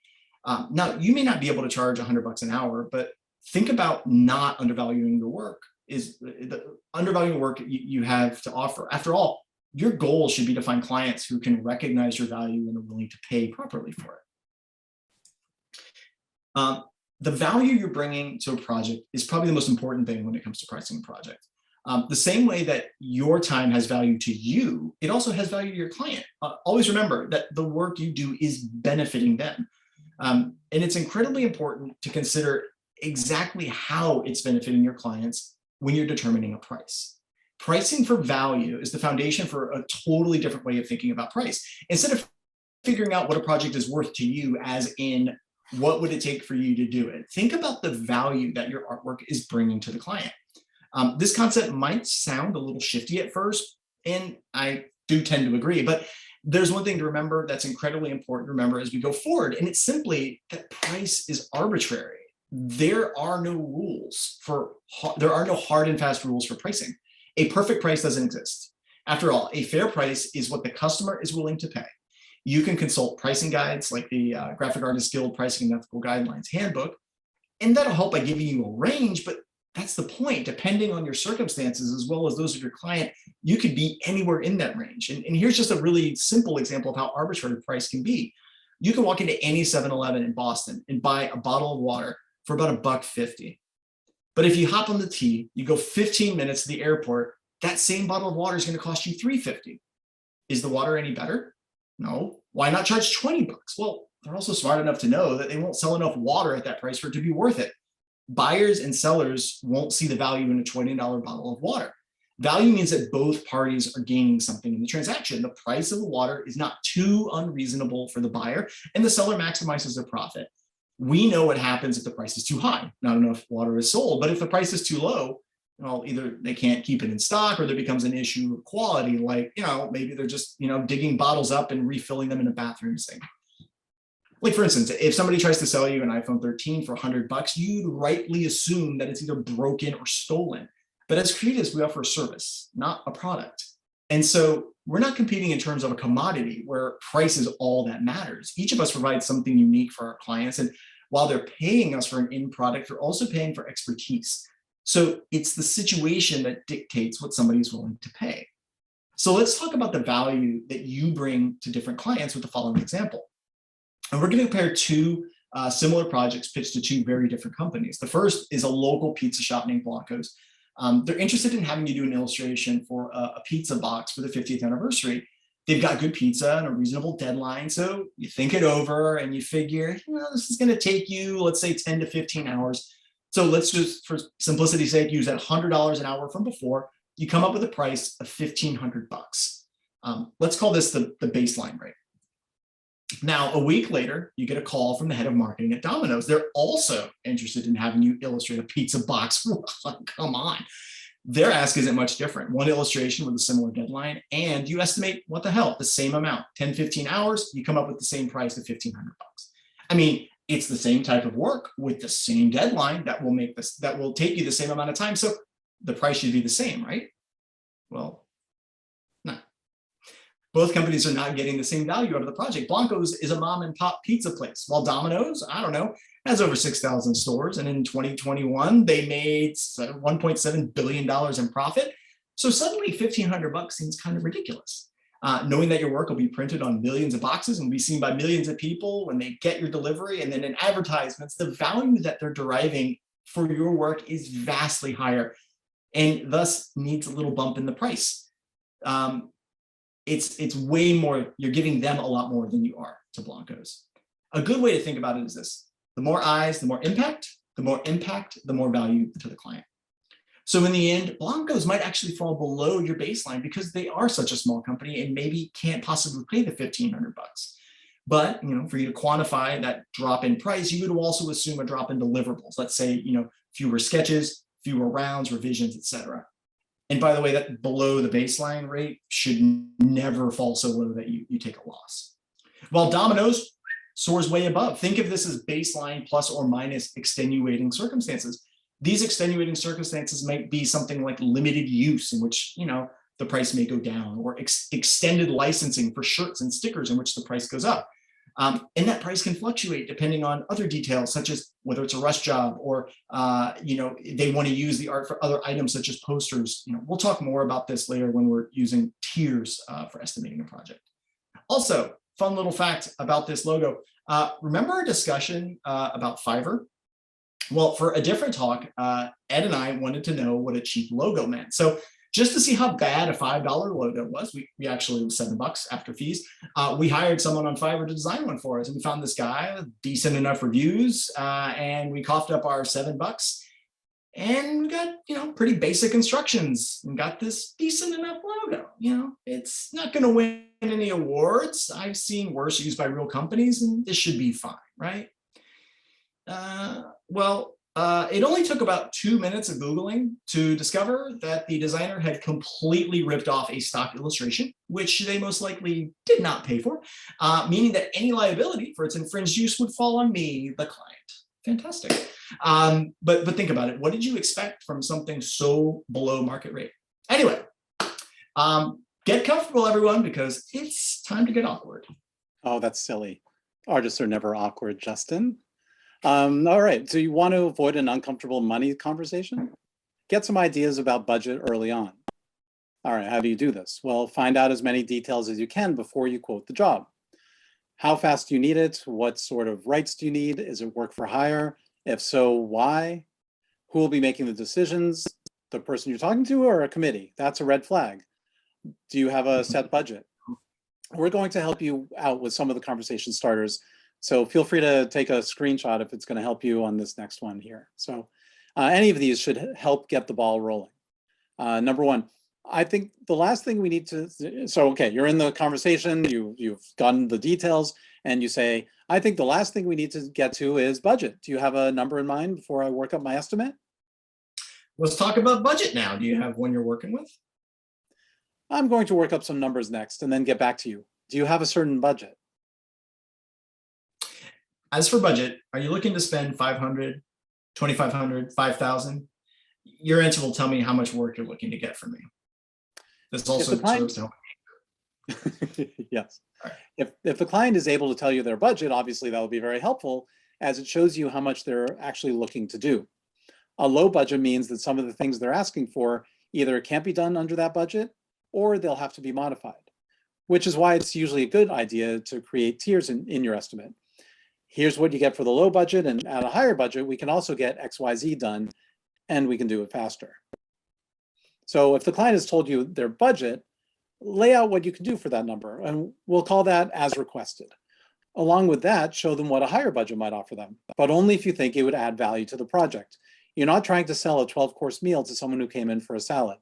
Now, you may not be able to charge $100 an hour, but think about not undervaluing your work. Is the undervaluing work you have to offer. After all, your goal should be to find clients who can recognize your value and are willing to pay properly for it. The value you're bringing to a project is probably the most important thing when it comes to pricing a project. The same way that your time has value to you, it also has value to your client. Always remember that the work you do is benefiting them. And it's incredibly important to consider exactly how it's benefiting your clients when you're determining a price. Pricing for value is the foundation for a totally different way of thinking about price. Instead of figuring out what a project is worth to you, as in what would it take for you to do it, think about the value that your artwork is bringing to the client. This concept might sound a little shifty at first, and I do tend to agree, but there's one thing to remember that's incredibly important to remember as we go forward, and it's simply that price is arbitrary. There are no hard and fast rules for pricing. A perfect price doesn't exist. After all, a fair price is what the customer is willing to pay. You can consult pricing guides like the Graphic Artists Guild Pricing and Ethical Guidelines Handbook, and that'll help by giving you a range, but that's the point. Depending on your circumstances, as well as those of your client, you could be anywhere in that range. And here's just a really simple example of how arbitrary price can be. You can walk into any 7-Eleven in Boston and buy a bottle of water for about $1.50. But if you hop on the T, you go 15 minutes to the airport, that same bottle of water is going to cost you $3.50. Is the water any better? No. Why not charge $20? Well, they're also smart enough to know that they won't sell enough water at that price for it to be worth it. Buyers and sellers won't see the value in a $20 bottle of water. Value means that both parties are gaining something in the transaction. The price of the water is not too unreasonable for the buyer, and the seller maximizes their profit. We know what happens if the price is too high. Not enough water is sold, but if the price is too low, well, either they can't keep it in stock, or there becomes an issue of quality, like, maybe they're just, digging bottles up and refilling them in a bathroom sink. Like, for instance, if somebody tries to sell you an iPhone 13 for $100, you'd rightly assume that it's either broken or stolen. But as creatives, we offer a service, not a product. And so we're not competing in terms of a commodity where price is all that matters. Each of us provides something unique for our clients. And while they're paying us for an end product, they're also paying for expertise. So it's the situation that dictates what somebody's willing to pay. So let's talk about the value that you bring to different clients with the following example. And we're going to compare two similar projects pitched to two very different companies. The first is a local pizza shop named Blanco's. They're interested in having you do an illustration for a pizza box for the 50th anniversary. They've got good pizza and a reasonable deadline. So you think it over and you figure, this is going to take you, let's say 10 to 15 hours. So let's just, for simplicity's sake, use that $100 an hour from before. You come up with a price of $1,500. Let's call this the baseline rate. Now, a week later, you get a call from the head of marketing at Domino's. They're also interested in having you illustrate a pizza box. Come on. Their ask isn't much different. One illustration with a similar deadline, and you estimate, what the hell, the same amount. 10, 15 hours, you come up with the same price of $1,500. I mean, it's the same type of work with the same deadline that will take you the same amount of time. So the price should be the same, right? Well, no. Both companies are not getting the same value out of the project. Blanco's is a mom and pop pizza place, while Domino's, has over 6,000 stores. And in 2021, they made $1.7 billion in profit. So suddenly $1,500 seems kind of ridiculous. Knowing that your work will be printed on millions of boxes and be seen by millions of people when they get your delivery, and then in advertisements, the value that they're deriving for your work is vastly higher and thus needs a little bump in the price. It's way more, you're giving them a lot more than you are to Blanco's. A good way to think about it is this: the more eyes, the more impact, the more value to the client. So in the end, Blancos might actually fall below your baseline because they are such a small company and maybe can't possibly pay the 1,500 bucks. But, for you to quantify that drop in price, you would also assume a drop in deliverables. Let's say, fewer sketches, fewer rounds, revisions, etc. And by the way, that below the baseline rate should never fall so low that you take a loss. While Domino's soars way above. Think of this as baseline plus or minus extenuating circumstances. These extenuating circumstances might be something like limited use, in which the price may go down, or extended licensing for shirts and stickers, in which the price goes up. And that price can fluctuate depending on other details, such as whether it's a rush job or they want to use the art for other items such as posters. We'll talk more about this later when we're using tiers for estimating a project. Also, fun little fact about this logo. Remember our discussion about Fiverr? Well, for a different talk, Ed and I wanted to know what a cheap logo meant. So just to see how bad a $5 logo was, we actually, it was $7 after fees. We hired someone on Fiverr to design one for us, and we found this guy with decent enough reviews, and we coughed up our $7, and we got pretty basic instructions and got this decent enough logo. It's not going to win any awards. I've seen worse used by real companies, and this should be fine, right? It only took about 2 minutes of Googling to discover that the designer had completely ripped off a stock illustration, which they most likely did not pay for, meaning that any liability for its infringed use would fall on me, the client. Fantastic. But think about it. What did you expect from something so below market rate? Anyway, get comfortable, everyone, because it's time to get awkward. Oh, that's silly. Artists are never awkward, Justin. All right, so you want to avoid an uncomfortable money conversation? Get some ideas about budget early on. All right, how do you do this? Well, find out as many details as you can before you quote the job. How fast do you need it? What sort of rights do you need? Is it work for hire? If so, why? Who will be making the decisions? The person you're talking to or a committee? That's a red flag. Do you have a set budget? We're going to help you out with some of the conversation starters. So feel free to take a screenshot if it's going to help you on this next one here. So any of these should help get the ball rolling. Number one, I think the last thing we need to, so okay, you're in the conversation, you've gotten the details, and you say, I think the last thing we need to get to is budget. Do you have a number in mind before I work up my estimate? Let's talk about budget now. Do you have one you're working with? I'm going to work up some numbers next and then get back to you. Do you have a certain budget? As for budget, are you looking to spend $500, $2,500, $5,000? Your answer will tell me how much work you're looking to get from me. This also serves to help. Yes. Right. If the client is able to tell you their budget, obviously that will be very helpful, as it shows you how much they're actually looking to do. A low budget means that some of the things they're asking for either can't be done under that budget, or they'll have to be modified, which is why it's usually a good idea to create tiers in your estimate. Here's what you get for the low budget, and at a higher budget, we can also get XYZ done, and we can do it faster. So if the client has told you their budget, lay out what you can do for that number, and we'll call that as requested. Along with that, show them what a higher budget might offer them, but only if you think it would add value to the project. You're not trying to sell a 12-course meal to someone who came in for a salad.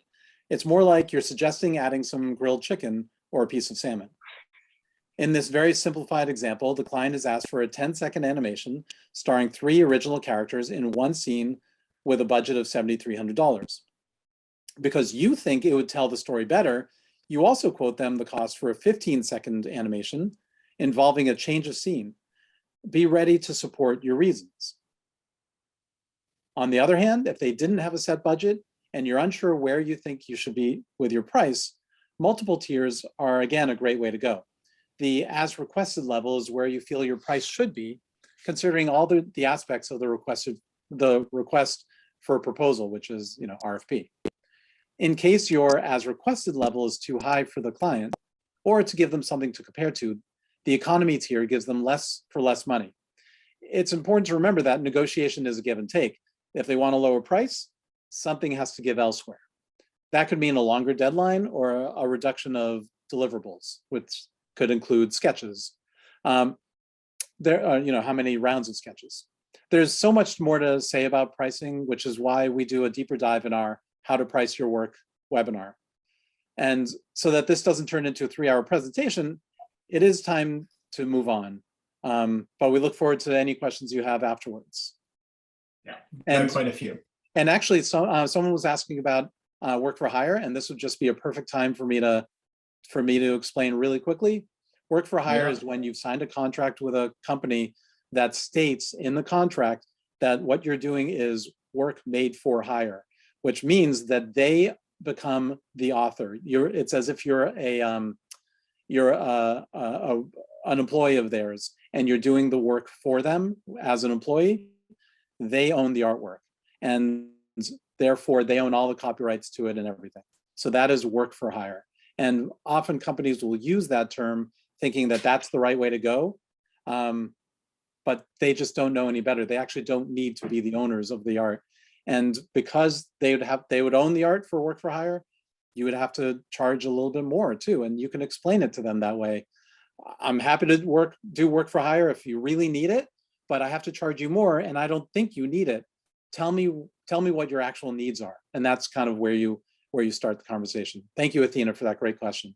It's more like you're suggesting adding some grilled chicken or a piece of salmon. In this very simplified example, the client has asked for a 10-second animation starring 3 original characters in one scene with a budget of $7,300. Because you think it would tell the story better, you also quote them the cost for a 15-second animation involving a change of scene. Be ready to support your reasons. On the other hand, if they didn't have a set budget and you're unsure where you think you should be with your price, multiple tiers are, again, a great way to go. The as requested level is where you feel your price should be, considering all the aspects of the request for a proposal, which is RFP. In case your as requested level is too high for the client, or to give them something to compare to, the economy tier gives them less for less money. It's important to remember that negotiation is a give and take. If they want a lower price, something has to give elsewhere. That could mean a longer deadline or a reduction of deliverables, which could include sketches. How many rounds of sketches. There's so much more to say about pricing, which is why we do a deeper dive in our how to price your work webinar. And so that this doesn't turn into a 3-hour presentation, it is time to move on. But we look forward to any questions you have afterwards. Yeah, and quite a few. And actually, someone was asking about work for hire, and this would just be a perfect time for me to explain really quickly. Work for hire is when you've signed a contract with a company that states in the contract that what you're doing is work made for hire, which means that they become the author. It's as if you're an employee of theirs, and you're doing the work for them as an employee. They own the artwork, and therefore they own all the copyrights to it and everything. So that is work for hire. And often companies will use that term thinking that that's the right way to go. But they just don't know any better. They actually don't need to be the owners of the art. And because they would own the art for work for hire, you would have to charge a little bit more too. And you can explain it to them that way. I'm happy to do work for hire if you really need it, but I have to charge you more, and I don't think you need it. Tell me what your actual needs are. And that's kind of where you start the conversation. Thank you, Athena, for that great question.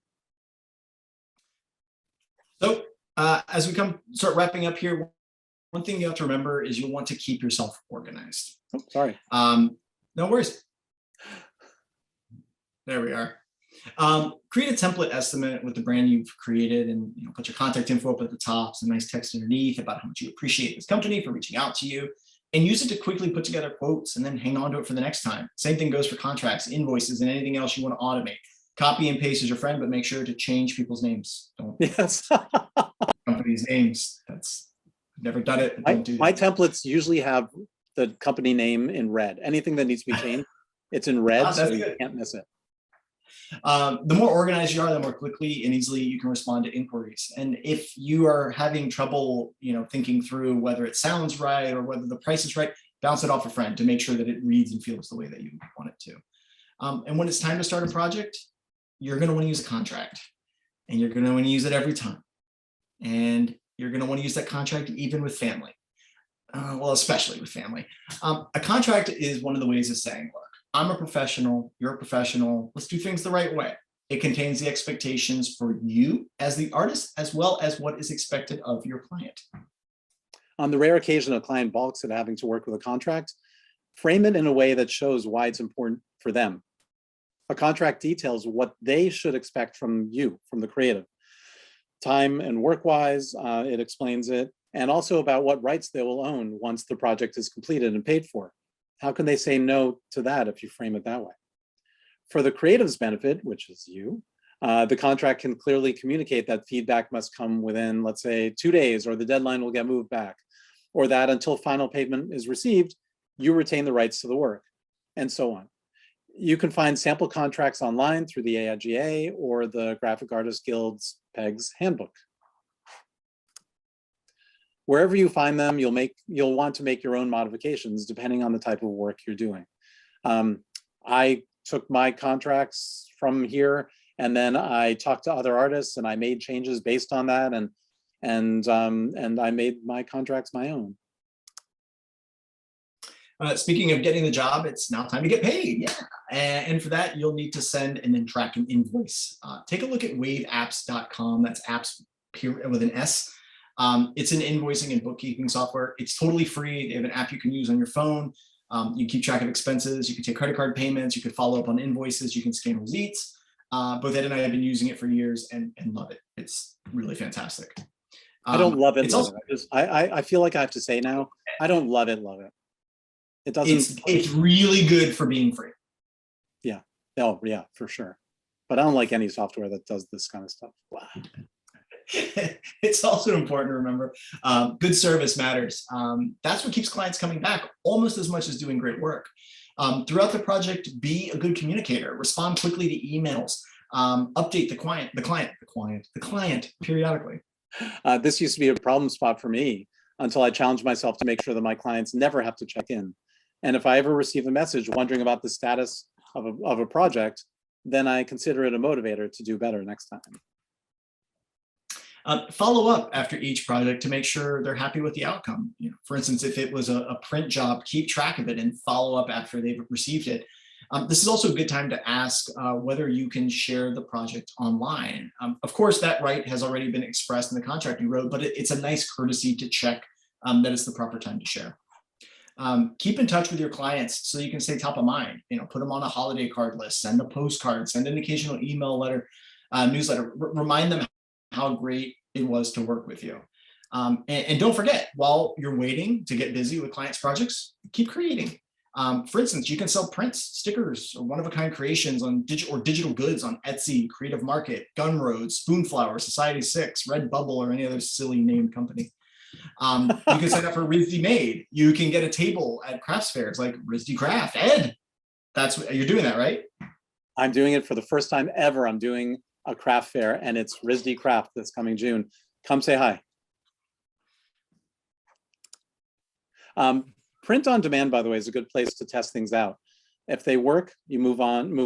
So as we start wrapping up here, one thing you have to remember is you'll want to keep yourself organized. Oh, sorry. No worries. There we are. Create a template estimate with the brand you've created, and put your contact info up at the top, some nice text underneath about how much you appreciate this company for reaching out to you, and use it to quickly put together quotes and then hang on to it for the next time. Same thing goes for contracts, invoices, and anything else you want to automate. Copy and paste is your friend, but make sure to change people's names. Don't companies' names. That's never done it. My templates usually have the company name in red. Anything that needs to be changed, it's in red, so you can't miss it. The more organized you are, the more quickly and easily you can respond to inquiries. And if you are having trouble, thinking through whether it sounds right or whether the price is right, bounce it off a friend to make sure that it reads and feels the way that you want it to. And when it's time to start a project, you're going to want to use a contract, and you're going to want to use it every time. And you're going to want to use that contract even with family. Well, especially with family. A contract is one of the ways of saying, look, I'm a professional, you're a professional, let's do things the right way. It contains the expectations for you as the artist, as well as what is expected of your client. On the rare occasion a client balks at having to work with a contract, frame it in a way that shows why it's important for them. A contract details what they should expect from you, from the creative. Time and work-wise, it explains it, and also about what rights they will own once the project is completed and paid for. How can they say no to that if you frame it that way? For the creative's benefit, which is you, the contract can clearly communicate that feedback must come within, let's say, 2 days, or the deadline will get moved back, or that until final payment is received, you retain the rights to the work, and so on. You can find sample contracts online through the AIGA or the Graphic Artists Guild's PEG's handbook. Wherever you find them, you'll want to make your own modifications depending on the type of work you're doing. I took my contracts from here, and then I talked to other artists, and I made changes based on that, and I made my contracts my own. Speaking of getting the job, it's now time to get paid. Yeah, and for that you'll need to send and then track an invoice. Take a look at waveapps.com. That's apps with an S. It's an invoicing and bookkeeping software. It's totally free. They have an app you can use on your phone. You keep track of expenses. You can take credit card payments. You can follow up on invoices. You can scan receipts. Both Ed and I have been using it for years and love it. It's really fantastic. I don't love it. I feel like I have to say now, I don't love it. It doesn't. It's really good for being free. Yeah. Oh, yeah, for sure. But I don't like any software that does this kind of stuff. Wow. It's also important to remember good service matters. That's what keeps clients coming back almost as much as doing great work. Throughout the project, be a good communicator. Respond quickly to emails. Update the client periodically. This used to be a problem spot for me until I challenged myself to make sure that my clients never have to check in. And if I ever receive a message wondering about the status of a project, then I consider it a motivator to do better next time. Follow up after each project to make sure they're happy with the outcome. For instance, if it was a print job, keep track of it and follow up after they've received it. This is also a good time to ask whether you can share the project online. Of course, that right has already been expressed in the contract you wrote, but it's a nice courtesy to check that it's the proper time to share. Keep in touch with your clients so you can stay top of mind. Put them on a holiday card list, send a postcard, send an occasional email letter, newsletter. Remind them how great it was to work with you. And don't forget, while you're waiting to get busy with clients' projects, keep creating. For instance, you can sell prints, stickers, or one-of-a-kind creations on digital goods on Etsy, Creative Market, Gumroad, Spoonflower, Society 6, Redbubble, or any other silly named company. You can sign up for RISD Made. You can get a table at crafts fairs like RISD Craft. Ed, you're doing that, right? I'm doing it for the first time ever. I'm doing a craft fair, and it's RISD Craft this coming June. Come say hi. Print on demand, by the way, is a good place to test things out. If they work, you move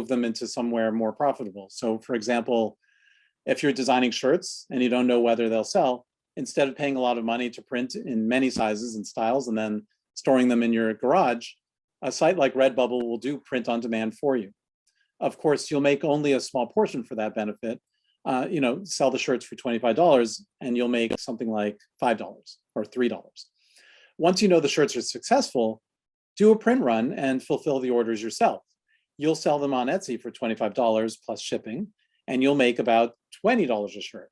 them into somewhere more profitable. So for example, if you're designing shirts and you don't know whether they'll sell, instead of paying a lot of money to print in many sizes and styles and then storing them in your garage, a site like Redbubble will do print on demand for you. Of course, you'll make only a small portion for that benefit. Sell the shirts for $25 and you'll make something like $5 or $3. Once you know the shirts are successful, do a print run and fulfill the orders yourself. You'll sell them on Etsy for $25 plus shipping, and you'll make about $20 a shirt.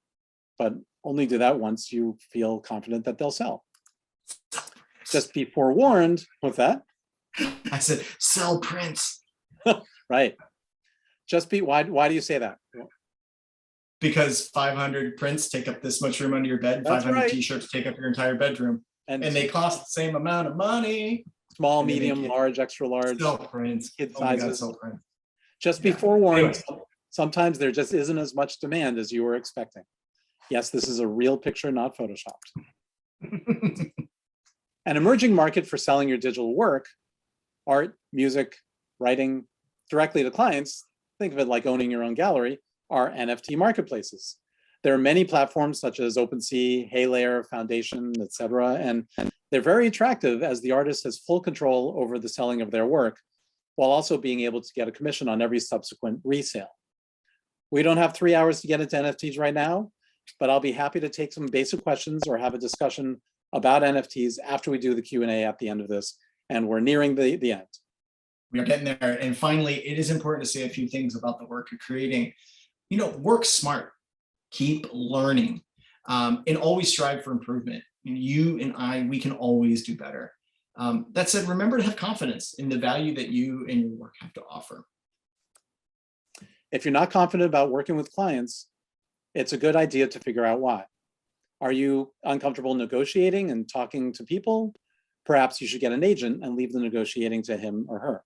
But only do that once you feel confident that they'll sell. Just be forewarned with that. I said, sell prints. Right. Why do you say that? Because 500 prints take up this much room under your bed, and 500 t-shirts take up your entire bedroom. And they cost the same amount of money. Small, medium, large, extra large. Sell prints. Kid sizes. Sell prints. Just be forewarned. Anyway. Sometimes there just isn't as much demand as you were expecting. Yes, this is a real picture, not photoshopped. An emerging market for selling your digital work, art, music, writing, directly to clients, think of it like owning your own gallery, are NFT marketplaces. There are many platforms such as OpenSea, Haylayer, Foundation, etc., and they're very attractive as the artist has full control over the selling of their work, while also being able to get a commission on every subsequent resale. We don't have 3 hours to get into NFTs right now, but I'll be happy to take some basic questions or have a discussion about NFTs after we do the Q&A at the end of this, and we're nearing the end. We are getting there. And finally, it is important to say a few things about the work you're creating. Work smart. Keep learning, and always strive for improvement. You and I, we can always do better. That said, remember to have confidence in the value that you and your work have to offer. If you're not confident about working with clients, it's a good idea to figure out why. Are you uncomfortable negotiating and talking to people? Perhaps you should get an agent and leave the negotiating to him or her.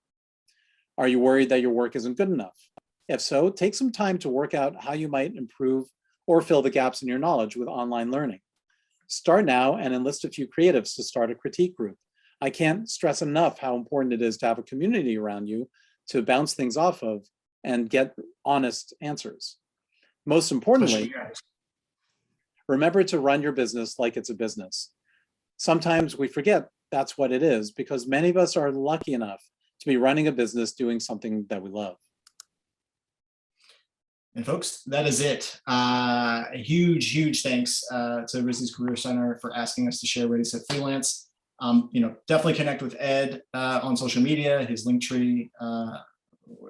Are you worried that your work isn't good enough? If so, take some time to work out how you might improve or fill the gaps in your knowledge with online learning. Start now and enlist a few creatives to start a critique group. I can't stress enough how important it is to have a community around you to bounce things off of and get honest answers. Most importantly, remember to run your business like it's a business. Sometimes we forget that's what it is because many of us are lucky enough to be running a business doing something that we love. And folks, that is it. A huge thanks to RISD's Career Center for asking us to share Ready, Set, Freelance. Definitely connect with Ed on social media. His link tree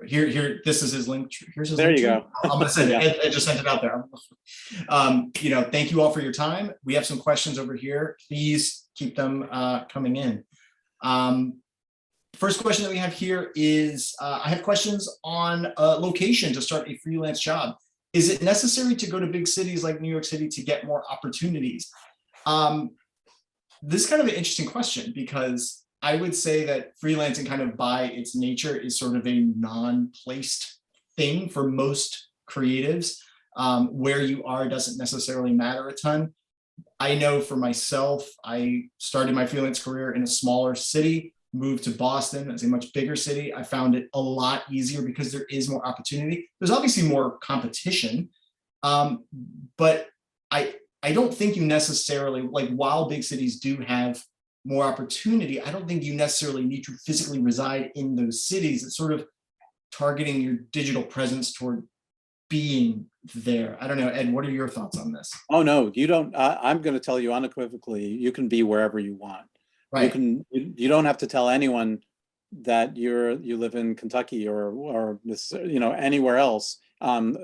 here. This is his link. Here's his. There link you tree. go. I'm gonna send it. Ed just sent it out there. Thank you all for your time. We have some questions over here. Please keep them coming in. First question that we have here is, I have questions on location to start a freelance job. Is it necessary to go to big cities like New York City to get more opportunities? This is kind of an interesting question because I would say that freelancing kind of by its nature is sort of a non-placed thing for most creatives. Where you are doesn't necessarily matter a ton. I know for myself, I started my freelance career in a smaller city, moved to Boston as a much bigger city. I found it a lot easier because there is more opportunity. There's obviously more competition, but I don't think you necessarily, like while big cities do have more opportunity, I don't think you necessarily need to physically reside in those cities. It's sort of targeting your digital presence toward being there. I don't know, Ed, what are your thoughts on this? Oh no, you don't. I'm going to tell you unequivocally, you can be wherever you want. Right. You don't have to tell anyone that you live in Kentucky or anywhere else,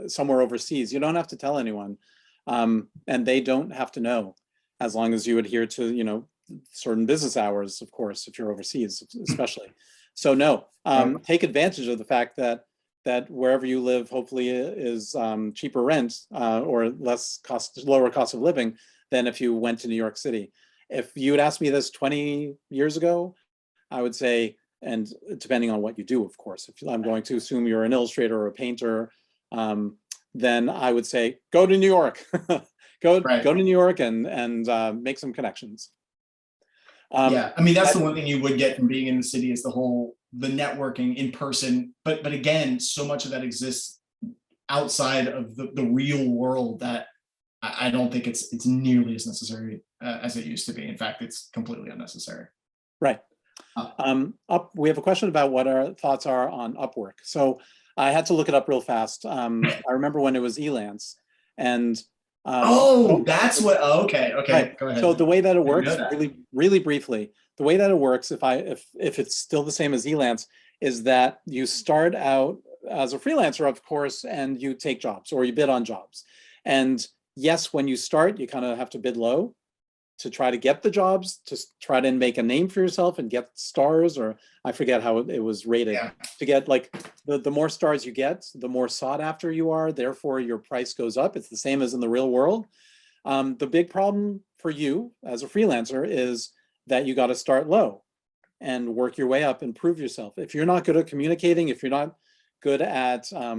somewhere overseas. You don't have to tell anyone, and they don't have to know, as long as you adhere to certain business hours, of course, if you're overseas, especially. So no, take advantage of the fact that wherever you live, hopefully, is cheaper rent or lower cost of living than if you went to New York City. If you had asked me this 20 years ago, I would say, and depending on what you do, of course, if I'm going to assume you're an illustrator or a painter, then I would say, go to New York, go to New York and make some connections. Yeah, I mean, that's the one thing you would get from being in the city is the networking in person. But again, so much of that exists outside of the real world that I don't think it's nearly as necessary as it used to be. In fact, it's completely unnecessary. Right. We have a question about what our thoughts are on Upwork. So I had to look it up real fast. I remember when it was Elance, and that's what. Okay, right. Go ahead. So the way that it works, really briefly, the way that it works, if it's still the same as Elance, is that you start out as a freelancer, of course, and you take jobs or you bid on jobs. And yes, when you start, you kind of have to bid low to try to get the jobs, to try to make a name for yourself and get stars, or I forget how it was rated. Yeah. To get like the more stars you get, the more sought after you are, therefore your price goes up. It's the same as in the real world. The big problem for you as a freelancer is that you got to start low and work your way up and prove yourself. If you're not good at communicating, if you're not good at I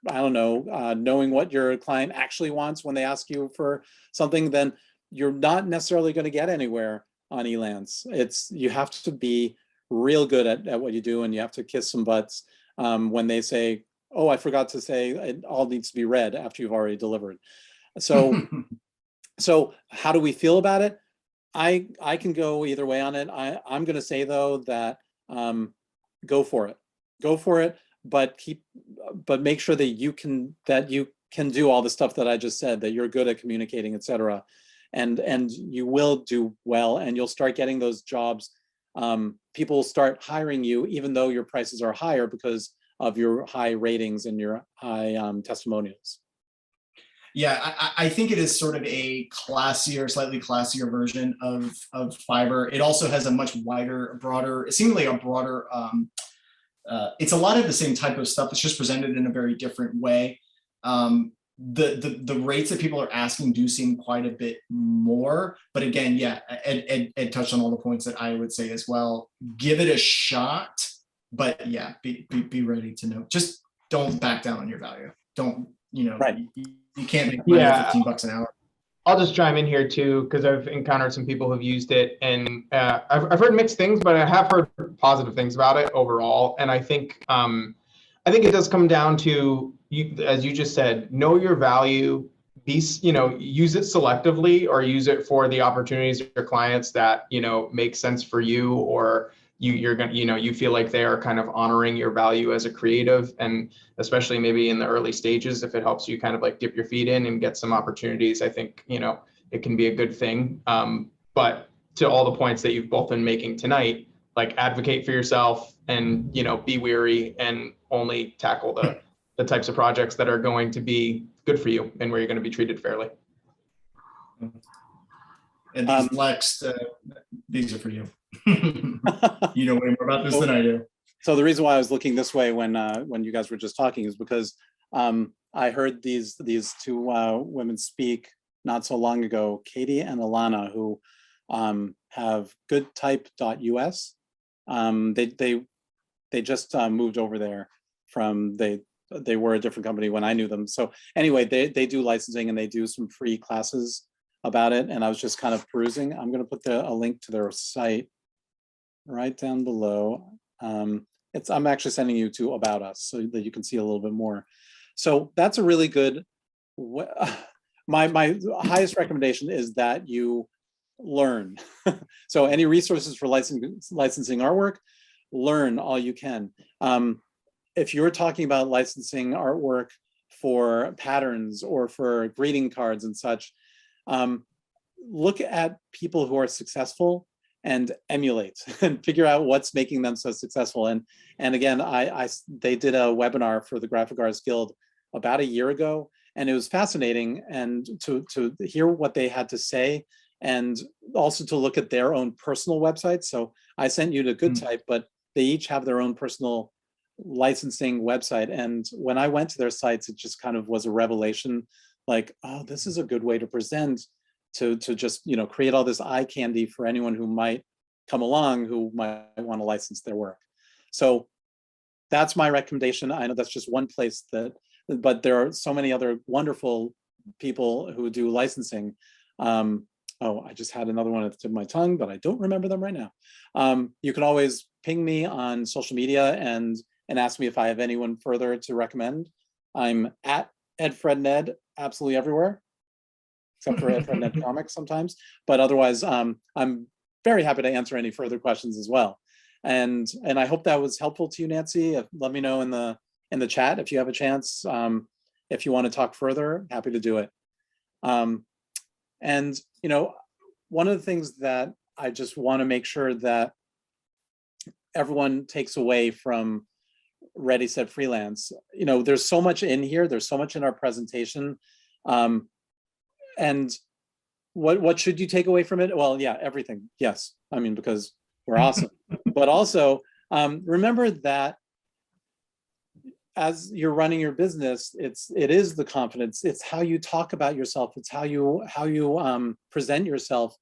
don't know, knowing what your client actually wants when they ask you for something, then you're not necessarily going to get anywhere on Elance. You have to be real good at what you do, and you have to kiss some butts when they say, "Oh, I forgot to say it all needs to be read," after you've already delivered. So, so how do we feel about it? I can go either way on it. I'm going to say though that go for it, but make sure that you can do all the stuff that I just said, that you're good at communicating, etc. And you will do well, and you'll start getting those jobs. People will start hiring you, even though your prices are higher because of your high ratings and your high testimonials. Yeah, I think it is sort of a slightly classier version of Fiverr. It also has a much broader, seemingly a broader, it's a lot of the same type of stuff. It's just presented in a very different way. The rates that people are asking do seem quite a bit more, but again, yeah, Ed touched on all the points that I would say as well. Give it a shot, but yeah, be ready to know. Just don't back down on your value. Don't, right. You can't make money at $15 an hour. I'll just chime in here too, because I've encountered some people who've used it, and I've heard mixed things, but I have heard positive things about it overall. And I think it does come down to, as you just said, know your value. Use it selectively, or use it for the opportunities of your clients that make sense for you, or you're gonna you feel like they are kind of honoring your value as a creative, and especially maybe in the early stages, if it helps you kind of like dip your feet in and get some opportunities, I think it can be a good thing. But to all the points that you've both been making tonight, like advocate for yourself, and be wary, and only tackle the types of projects that are going to be good for you and where you're going to be treated fairly. And these next, these are for you. You know way more about this than I do. So the reason why I was looking this way when you guys were just talking is because I heard these two women speak not so long ago, Katie and Alana, who have goodtype.us. They just moved over there from they were a different company when I knew them. So anyway, they do licensing, and they do some free classes about it. And I was just kind of perusing. I'm going to put a link to their site right down below. I'm actually sending you to About Us so that you can see a little bit more. So that's a really good, my highest recommendation is that you learn. So any resources for licensing artwork, learn all you can. if you're talking about licensing artwork for patterns or for greeting cards and such, look at people who are successful and emulate and figure out what's making them so successful. And again, they did a webinar for the Graphic Artists Guild about a year ago, and it was fascinating, and to hear what they had to say, and also to look at their own personal websites. So I sent you to GoodType, but they each have their own personal licensing website. And when I went to their sites, it just kind of was a revelation, like, oh, this is a good way to present, to just, you know, create all this eye candy for anyone who might come along who might want to license their work. So that's my recommendation. I know that's just one place that, but there are so many other wonderful people who do licensing. Oh, I just had another one at the tip of my tongue, but I don't remember them right now. You can always ping me on social media and ask me if I have anyone further to recommend. I'm at EdFredNed absolutely everywhere, except for EdFredNed Comics sometimes. But otherwise, I'm very happy to answer any further questions as well. And I hope that was helpful to you, Nancy. Let me know in the chat if you have a chance. If you want to talk further, happy to do it. And you know, one of the things that I just want to make sure that everyone takes away from Ready, Set, Freelance, you know, there's so much in here, there's so much in our presentation. And what should you take away from it? Well, yeah, everything. Yes. I mean, because we're awesome. But also, remember that as you're running your business, it is the confidence. It's how you talk about yourself. It's how you present yourself.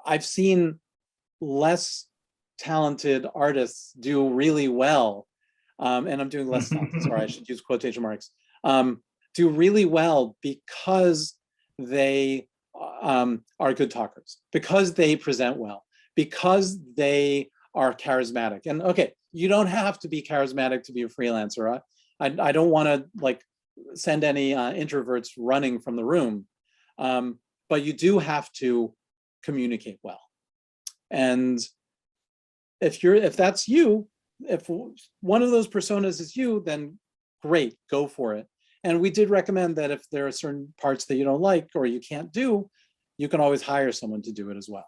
I've seen less talented artists do really well, and I'm doing less talented. Sorry, I should use quotation marks. Do really well because they are good talkers, because they present well, because they are charismatic. And okay, you don't have to be charismatic to be a freelancer. I don't want to like send any introverts running from the room, but you do have to communicate well. And if that's you, if one of those personas is you, then great, go for it. And we did recommend that if there are certain parts that you don't like or you can't do, you can always hire someone to do it as well.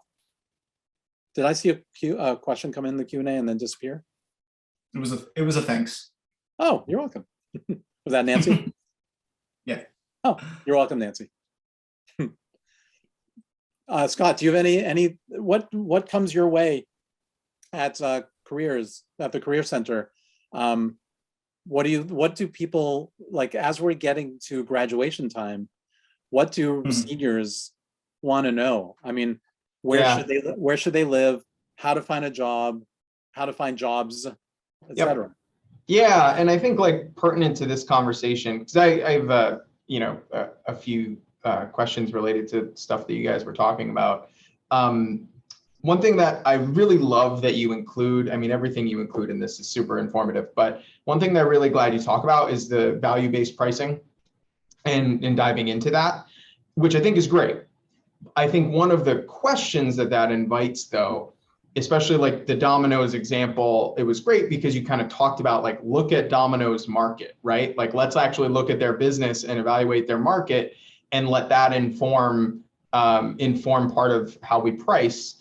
Did I see a question come in the Q&A and then disappear? It was a thanks. Oh, you're welcome. Was that Nancy? Yeah. Oh, you're welcome, Nancy. Scott, do you have any what comes your way at careers at the Career Center? What do people like as we're getting to graduation time? What do seniors want to know? I mean, where should they live? How to find a job? How to find jobs, etc. Yeah, and I think like pertinent to this conversation, because I have you know a few questions related to stuff that you guys were talking about. One thing that I really love that you include, I mean, everything you include in this is super informative, but one thing that I'm really glad you talk about is the value-based pricing and diving into that, which I think is great. I think one of the questions that invites though, especially like the Domino's example, it was great because you kind of talked about like, look at Domino's market, right? Like, let's actually look at their business and evaluate their market and let that inform part of how we price.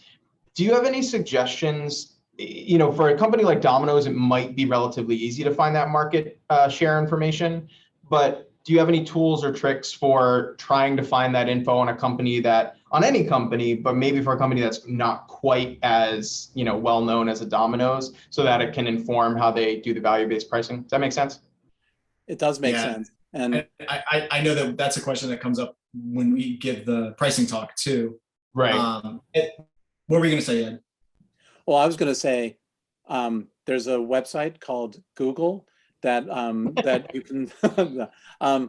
Do you have any suggestions? You know, for a company like Domino's, it might be relatively easy to find that market share information, but do you have any tools or tricks for trying to find that info on any company, but maybe for a company that's not quite as, you know, well known as a Domino's, so that it can inform how they do the value-based pricing? Does that make sense? It does make sense. And I know that that's a question that comes up when we give the pricing talk too. Right. What were you going to say, Ed? Well, I was going to say there's a website called Google that that you can.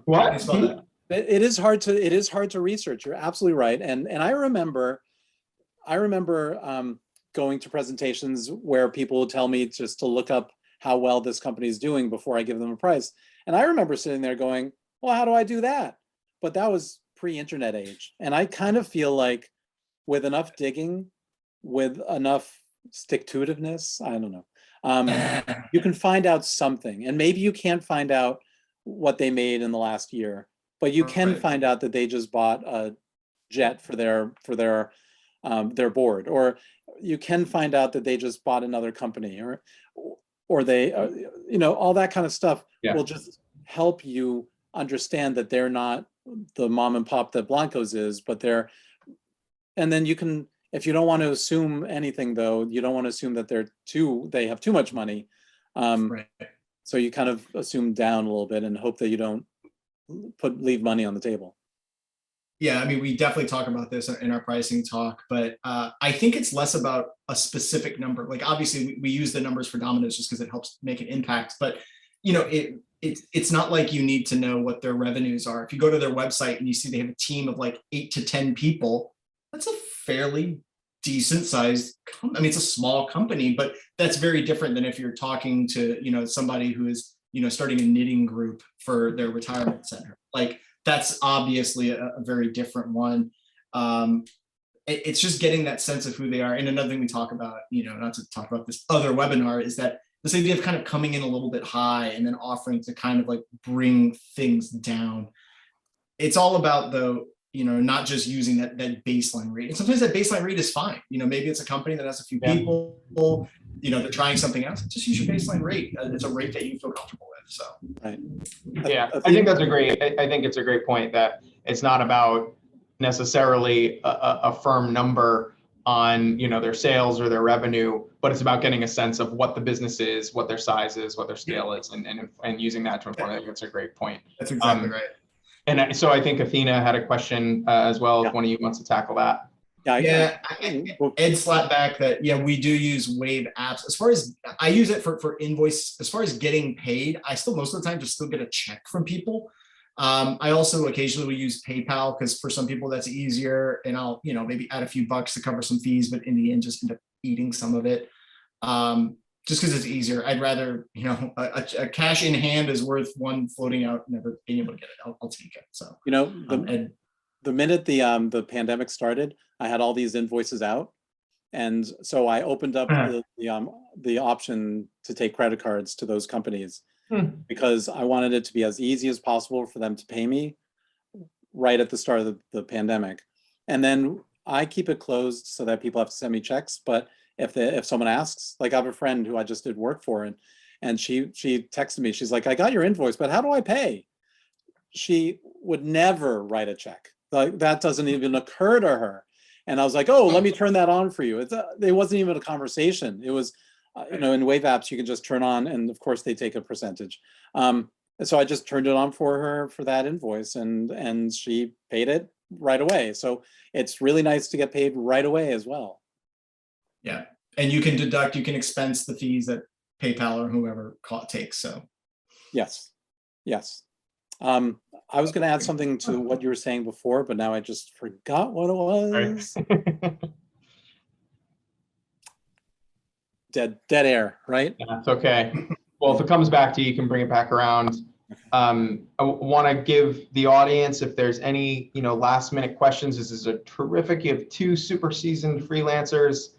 What? It is hard to research. You're absolutely right. And I remember going to presentations where people would tell me just to look up how well this company is doing before I give them a price. And I remember sitting there going, well, how do I do that? But that was pre-internet age. And I kind of feel like with enough digging, with enough stick-to-itiveness, I don't know, You can find out something, and maybe you can't find out what they made in the last year, but you can find out that they just bought a jet for their board, or you can find out that they just bought another company, or they, all that kind of stuff will just help you understand that they're not the mom and pop that Blanco's is, but and then you can, if you don't want to assume anything though, you don't want to assume that they have too much money. So you kind of assume down a little bit and hope that you don't leave money on the table. Yeah, I mean, we definitely talk about this in our pricing talk, but I think it's less about a specific number. Like, obviously, we use the numbers for Domino's just because it helps make an impact. But it's not like you need to know what their revenues are. If you go to their website and you see they have a team of like 8 to 10 people, that's a fairly decent sized. I mean, it's a small company, but that's very different than if you're talking to somebody who is starting a knitting group for their retirement center. Like, that's obviously a very different one. It's just getting that sense of who they are. And another thing we talk about, not to talk about this other webinar, is that this idea of kind of coming in a little bit high and then offering to kind of like bring things down. It's all about not just using that baseline rate. And sometimes that baseline rate is fine. Maybe it's a company that has a few people, they're trying something else. Just use your baseline rate. It's a rate that you feel comfortable with. So, right. Yeah, I think it's a great point, that it's not about necessarily a firm number on their sales or their revenue, but it's about getting a sense of what the business is, what their size is, what their scale is, and using that to inform. I think that's a gret point. That's exactly right. And so I think Athena had a question as well, if one of you wants to tackle that. Ed slapped back that, we do use Wave apps. As far as I use it for invoice, as far as getting paid, I still most of the time just still get a check from people. I also occasionally will use PayPal because for some people that's easier, and I'll maybe add a few bucks to cover some fees, but in the end just end up eating some of it. Just because it's easier. I'd rather, a cash in hand is worth one floating out, never being able to get it. I'll take it. So, the minute the pandemic started, I had all these invoices out. And so I opened up the option to take credit cards to those companies because I wanted it to be as easy as possible for them to pay me right at the start of the pandemic. And then I keep it closed so that people have to send me checks. But if someone asks, like I have a friend who I just did work for, and she texted me, she's like, I got your invoice, but how do I pay? She would newer write a check. Like, that doesn't even occur to her. And I was like, oh, let me turn that on for you. It wasn't even a conversation. It was, in Wave apps, you can just turn on, and of course they take a percentage. And so I just turned it on for her for that invoice, and she paid it right away. So it's really nice to get paid right away as well. Yeah, and you can expense the fees that PayPal or whoever takes. So yes. I was going to add something to what you were saying before, but now I just forgot what it was. Dead air, right? Yeah, that's okay. Well, if it comes back to you, you can bring it back around. I want to give the audience, if there's any last minute questions. This is a terrific. You have 2 super seasoned freelancers.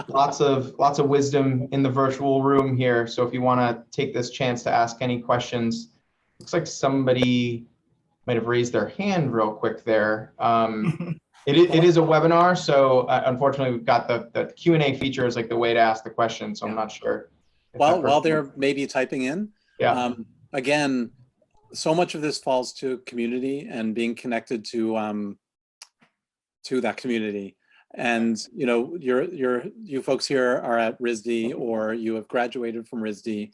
lots of wisdom in the virtual room here. So if you want to take this chance to ask any questions, looks like somebody might have raised their hand real quick there. It is a webinar, so unfortunately we've got the Q&A feature is like the way to ask the question. So I'm not sure. While they're maybe typing in, again, so much of this falls to community and being connected to that community. And you folks here are at RISD, or you have graduated from RISD,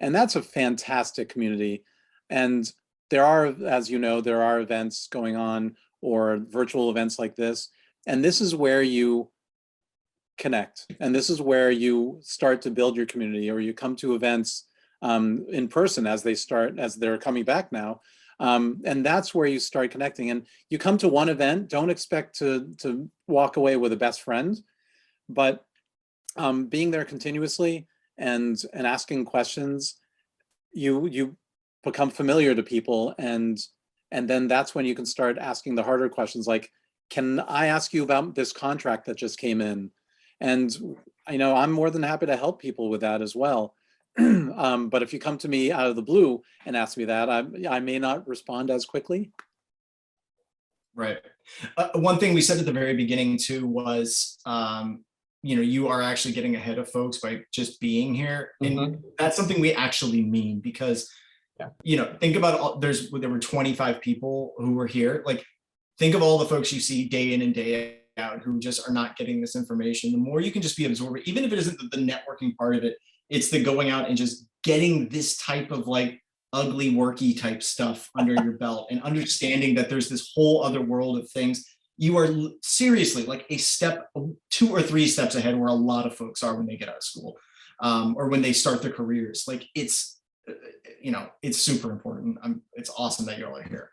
and that's a fantastic community. And there are, as you know, there are events going on, or virtual events like this, and this is where you connect, and this is where you start to build your community, or you come to events in person as they're coming back now. And that's where you start connecting. And you come to one event, don't expect to walk away with a best friend, but being there continuously and asking questions, you become familiar to people, and then that's when you can start asking the harder questions, like, can I ask you about this contract that just came in? And I'm more than happy to help people with that as well. But if you come to me out of the blue and ask me that, I may not respond as quickly. Right. One thing we said at the very beginning too was, you are actually getting ahead of folks by just being here. And that's something we actually mean, because, think about there were 25 people who were here. Like, think of all the folks you see day in and day out who just are not getting this information. The more you can just be absorbed, even if it isn't the networking part of it, it's the going out and just getting this type of like ugly worky type stuff under your belt and understanding that there's this whole other world of things. You are seriously like a step, 2 or 3 steps ahead where a lot of folks are when they get out of school, or when they start their careers. Like it's super important. It's awesome that you're all here.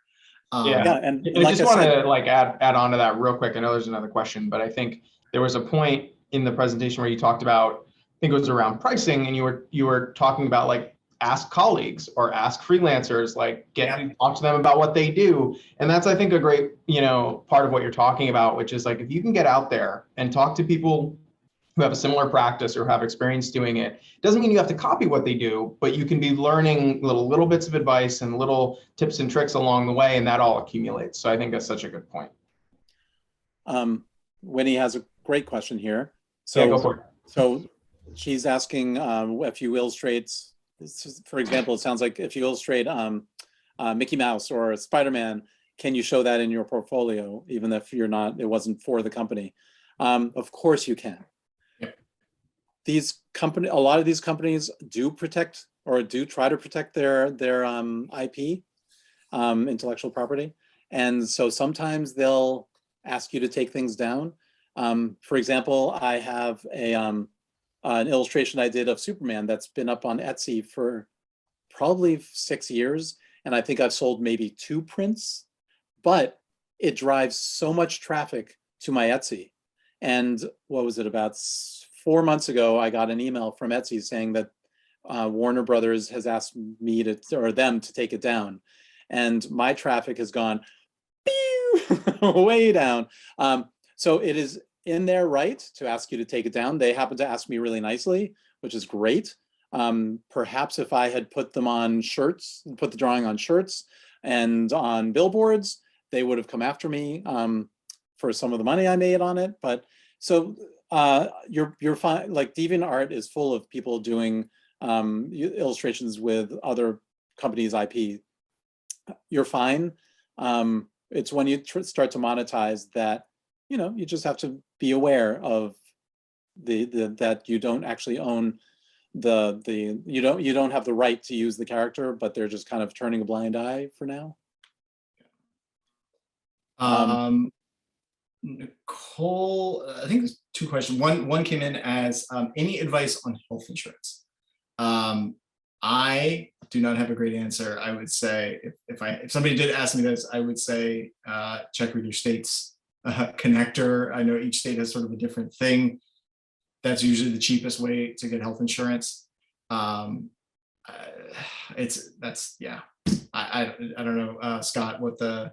And I just want to like add on to that real quick. I know there's another question, but I think there was a point in the presentation where you talked about, I think it was around pricing, and you were talking about like ask colleagues or ask freelancers, like talk to them about what they do. And that's, I think, a great, part of what you're talking about, which is like, if you can get out there and talk to people who have a similar practice or have experience doing it, doesn't mean you have to copy what they do, but you can be learning little bits of advice and little tips and tricks along the way, and that all accumulates. So I think that's such a good point. Winnie has a great question here. So go for it. So she's asking if you illustrate, for example, it sounds like if you illustrate Mickey Mouse or Spider-Man, can you show that in your portfolio, even if it wasn't for the company? Of course you can. A lot of these companies do protect or do try to protect their IP, intellectual property. And so sometimes they'll ask you to take things down. For example, I have an illustration I did of Superman that's been up on Etsy for probably 6 years. And I think I've sold maybe 2 prints, but it drives so much traffic to my Etsy. And what was it, about 4 months ago, I got an email from Etsy saying that Warner Brothers has asked me them to take it down. And my traffic has gone way down. So it is in their right to ask you to take it down. They happen to ask me really nicely, which is great. Perhaps if I had put them on shirts, put the drawing on shirts and on billboards, they would have come after me for some of the money I made on it. But so you're fine. Like DeviantArt is full of people doing illustrations with other companies' IP. You're fine. It's when you start to monetize that, you just have to be aware of that you don't actually own you don't have the right to use the character, but they're just kind of turning a blind eye for now. Nicole, I think there's 2 questions. One came in as any advice on health insurance. I do not have a great answer. I would say if somebody did ask me this, I would say check with your state's connector. I know each state has sort of a different thing. That's usually the cheapest way to get health insurance. I don't know, Scott, what the.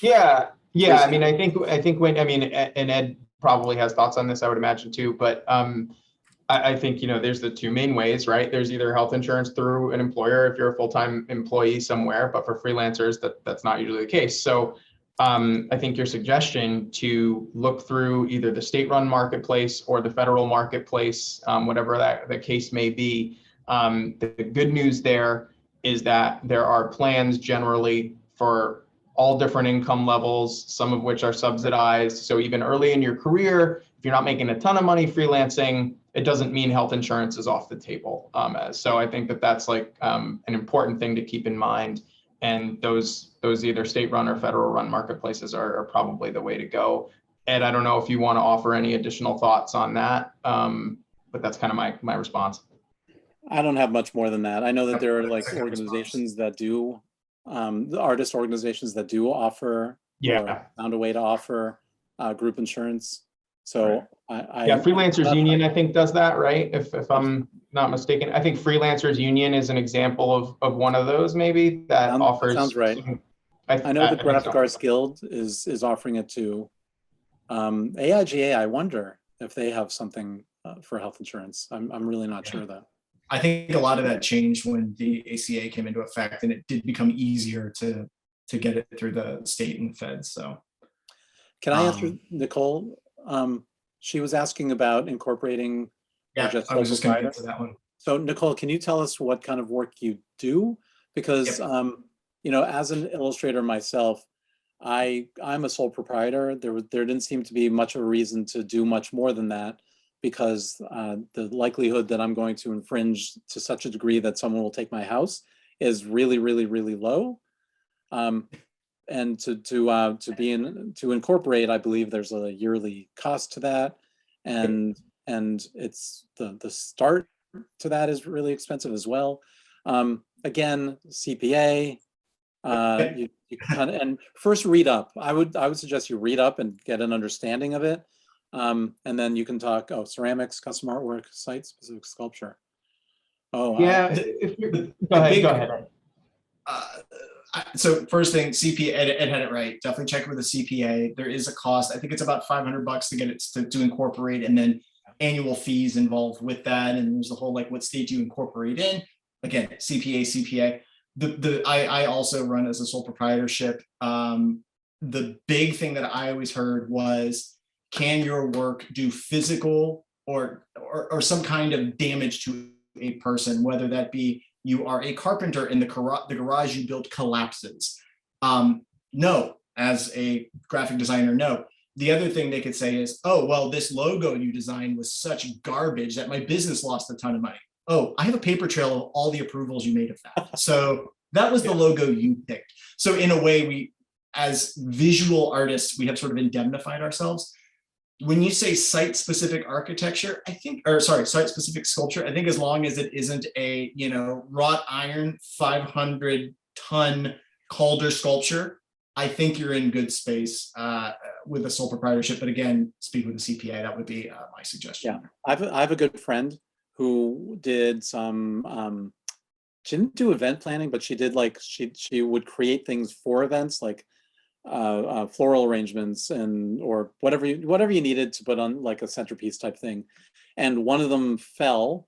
Yeah. I mean, I think and Ed probably has thoughts on this, I would imagine too, but I think, there's the 2 main ways, right? There's either health insurance through an employer if you're a full-time employee somewhere, but for freelancers, that's not usually the case. So I think your suggestion to look through either the state-run marketplace or the federal marketplace, whatever the case may be, the good news there is that there are plans generally for all different income levels, some of which are subsidized. So even early in your career, if you're not making a ton of money freelancing, it doesn't mean health insurance is off the table. So I think that's like an important thing to keep in mind. And those either state-run or federal-run marketplaces are probably the way to go. Ed, I don't know if you want to offer any additional thoughts on that, but that's kind of my response. I don't have much more than that. I know that there are like organizations that do, the artist organizations that do offer, found a way to offer group insurance. So Freelancers Union, I think, does that, right? If I'm not mistaken, I think Freelancers Union is an example of one of those, maybe that offers. Sounds right. I know the Graphic Arts Guild is offering it too. AIGA, I wonder if they have something for health insurance. I'm really not sure though. I think a lot of that changed when the ACA came into effect, and it did become easier to get it through the state and the feds. So, can I answer Nicole? She was asking about incorporating. Yeah, I was just going to get to that one. So Nicole, can you tell us what kind of work you do? Because you know, as an illustrator myself, I'm a sole proprietor. There didn't seem to be much of a reason to do much more than that, because the likelihood that I'm going to infringe to such a degree that someone will take my house is really, really, really low. And to incorporate, I believe there's a yearly cost to that, and it's the start to that is really expensive as well. Again, CPA. You kind of, and first read up. I would suggest you read up and get an understanding of it, and then you can talk. Oh, ceramics, custom artwork, site-specific sculpture. Oh, yeah. Go ahead. So first thing, CPA, Ed had it right. Definitely check with the CPA. There is a cost. I think it's about $500 to get it to incorporate, and then annual fees involved with that. And there's the whole, like, what state do you incorporate in? Again, CPA. I also run as a sole proprietorship. The big thing that I always heard was, can your work do physical or some kind of damage to a person, whether that be you are a carpenter and the garage you built collapses? No, as a graphic designer, no. The other thing they could say is, oh, well, this logo you designed was such garbage that my business lost a ton of money. Oh, I have a paper trail of all the approvals you made of that. So that was the logo you picked. So in a way, we, as visual artists, we have sort of indemnified ourselves. When you say site-specific architecture, I think, or sorry, site-specific sculpture, I think as long as it isn't a, you know, wrought iron 500-ton Calder sculpture, I think you're in good space with a sole proprietorship. But again, speak with the CPA. That would be my suggestion. Yeah, I have a good friend who did some. She didn't do event planning, but she did, like, she would create things for events, like floral arrangements and or whatever you needed to put on, like a centerpiece type thing. And one of them fell,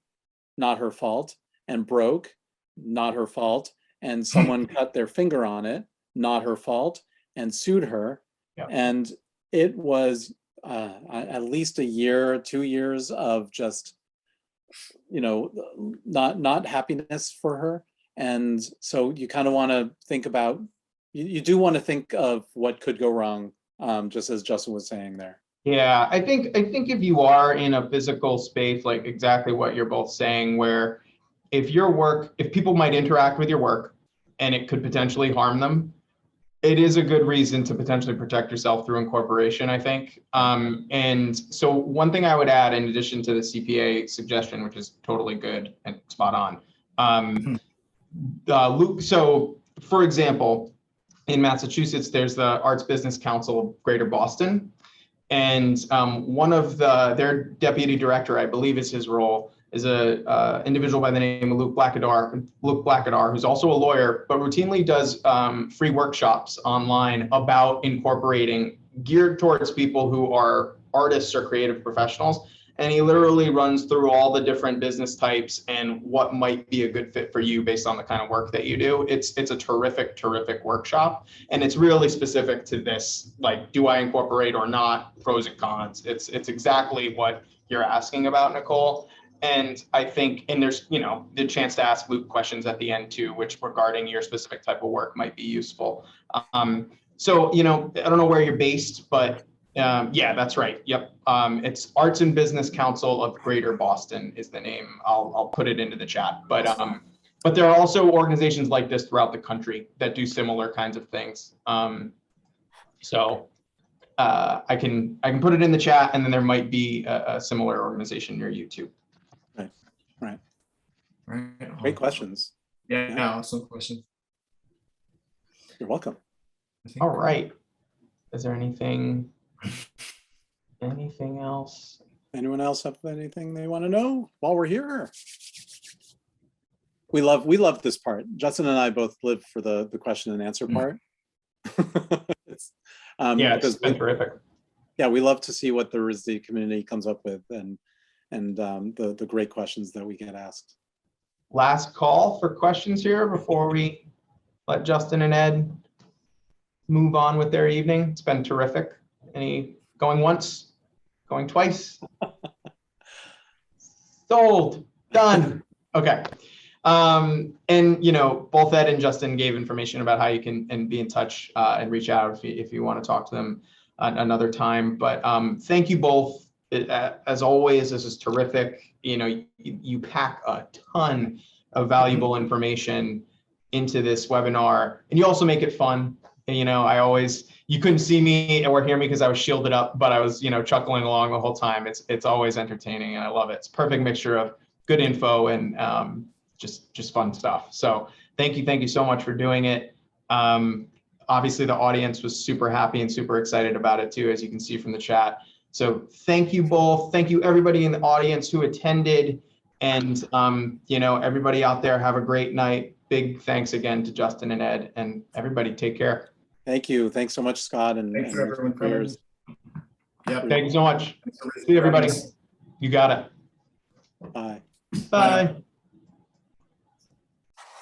not her fault, and broke, not her fault, and someone cut their finger on it, not her fault, and sued her. Yeah. And it was at least a year, 2 years of just, you know, not happiness for her. And so you kind of want to think about, you do want to think of what could go wrong, just as Justin was saying there. Yeah, I think if you are in a physical space, like exactly what you're both saying, where if people might interact with your work and it could potentially harm them, it is a good reason to potentially protect yourself through incorporation, I think. And so one thing I would add, in addition to the CPA suggestion, which is totally good and spot on, Luke, so for example, in Massachusetts, there's the Arts Business Council of Greater Boston. And one of their deputy director, I believe is his role, is a individual by the name of Luke Blackadar, who's also a lawyer, but routinely does free workshops online about incorporating, geared towards people who are artists or creative professionals. And he literally runs through all the different business types and what might be a good fit for you based on the kind of work that you do. It's a terrific workshop. And it's really specific to this, like, do I incorporate or not, pros and cons. It's exactly what you're asking about, Nicole. And I think, and there's, you know, the chance to ask Luke questions at the end too, which regarding your specific type of work might be useful. So, you know, I don't know where you're based, but yeah, that's right. Yep. It's Arts and Business Council of Greater Boston is the name. I'll put it into the chat, but there are also organizations like this throughout the country that do similar kinds of things. So I can put it in the chat, and then there might be a similar organization near you too. Right. Great questions. Yeah, awesome question. You're welcome. All right. Is there anything else? Anyone else have anything they want to know while we're here? We love this part. Justin and I both live for the question and answer part. It's been terrific. Yeah, we love to see what the RISD community comes up with, and and the great questions that we get asked. Last call for questions here before we let Justin and Ed move on with their evening. It's been terrific. Any going once, going twice? Sold, done. Okay. And both Ed and Justin gave information about how you can and be in touch and reach out if you want to talk to them another time. But thank you both. As always, this is terrific. You pack a ton of valuable information into this webinar, and you also make it fun. And, you couldn't see me or hear me because I was shielded up, but I was, chuckling along the whole time. It's always entertaining, and I love it. It's a perfect mixture of good info and just fun stuff. So thank you so much for doing it. Obviously, the audience was super happy and super excited about it too, as you can see from the chat. So thank you both. Thank you everybody in the audience who attended, and everybody out there, have a great night. Big thanks again to Justin and Ed, and everybody take care. Thank you. Thanks so much, Scott. And Thanks for everyone coming. Yep. Thank you so much. See you, everybody. You got it. Bye. Bye.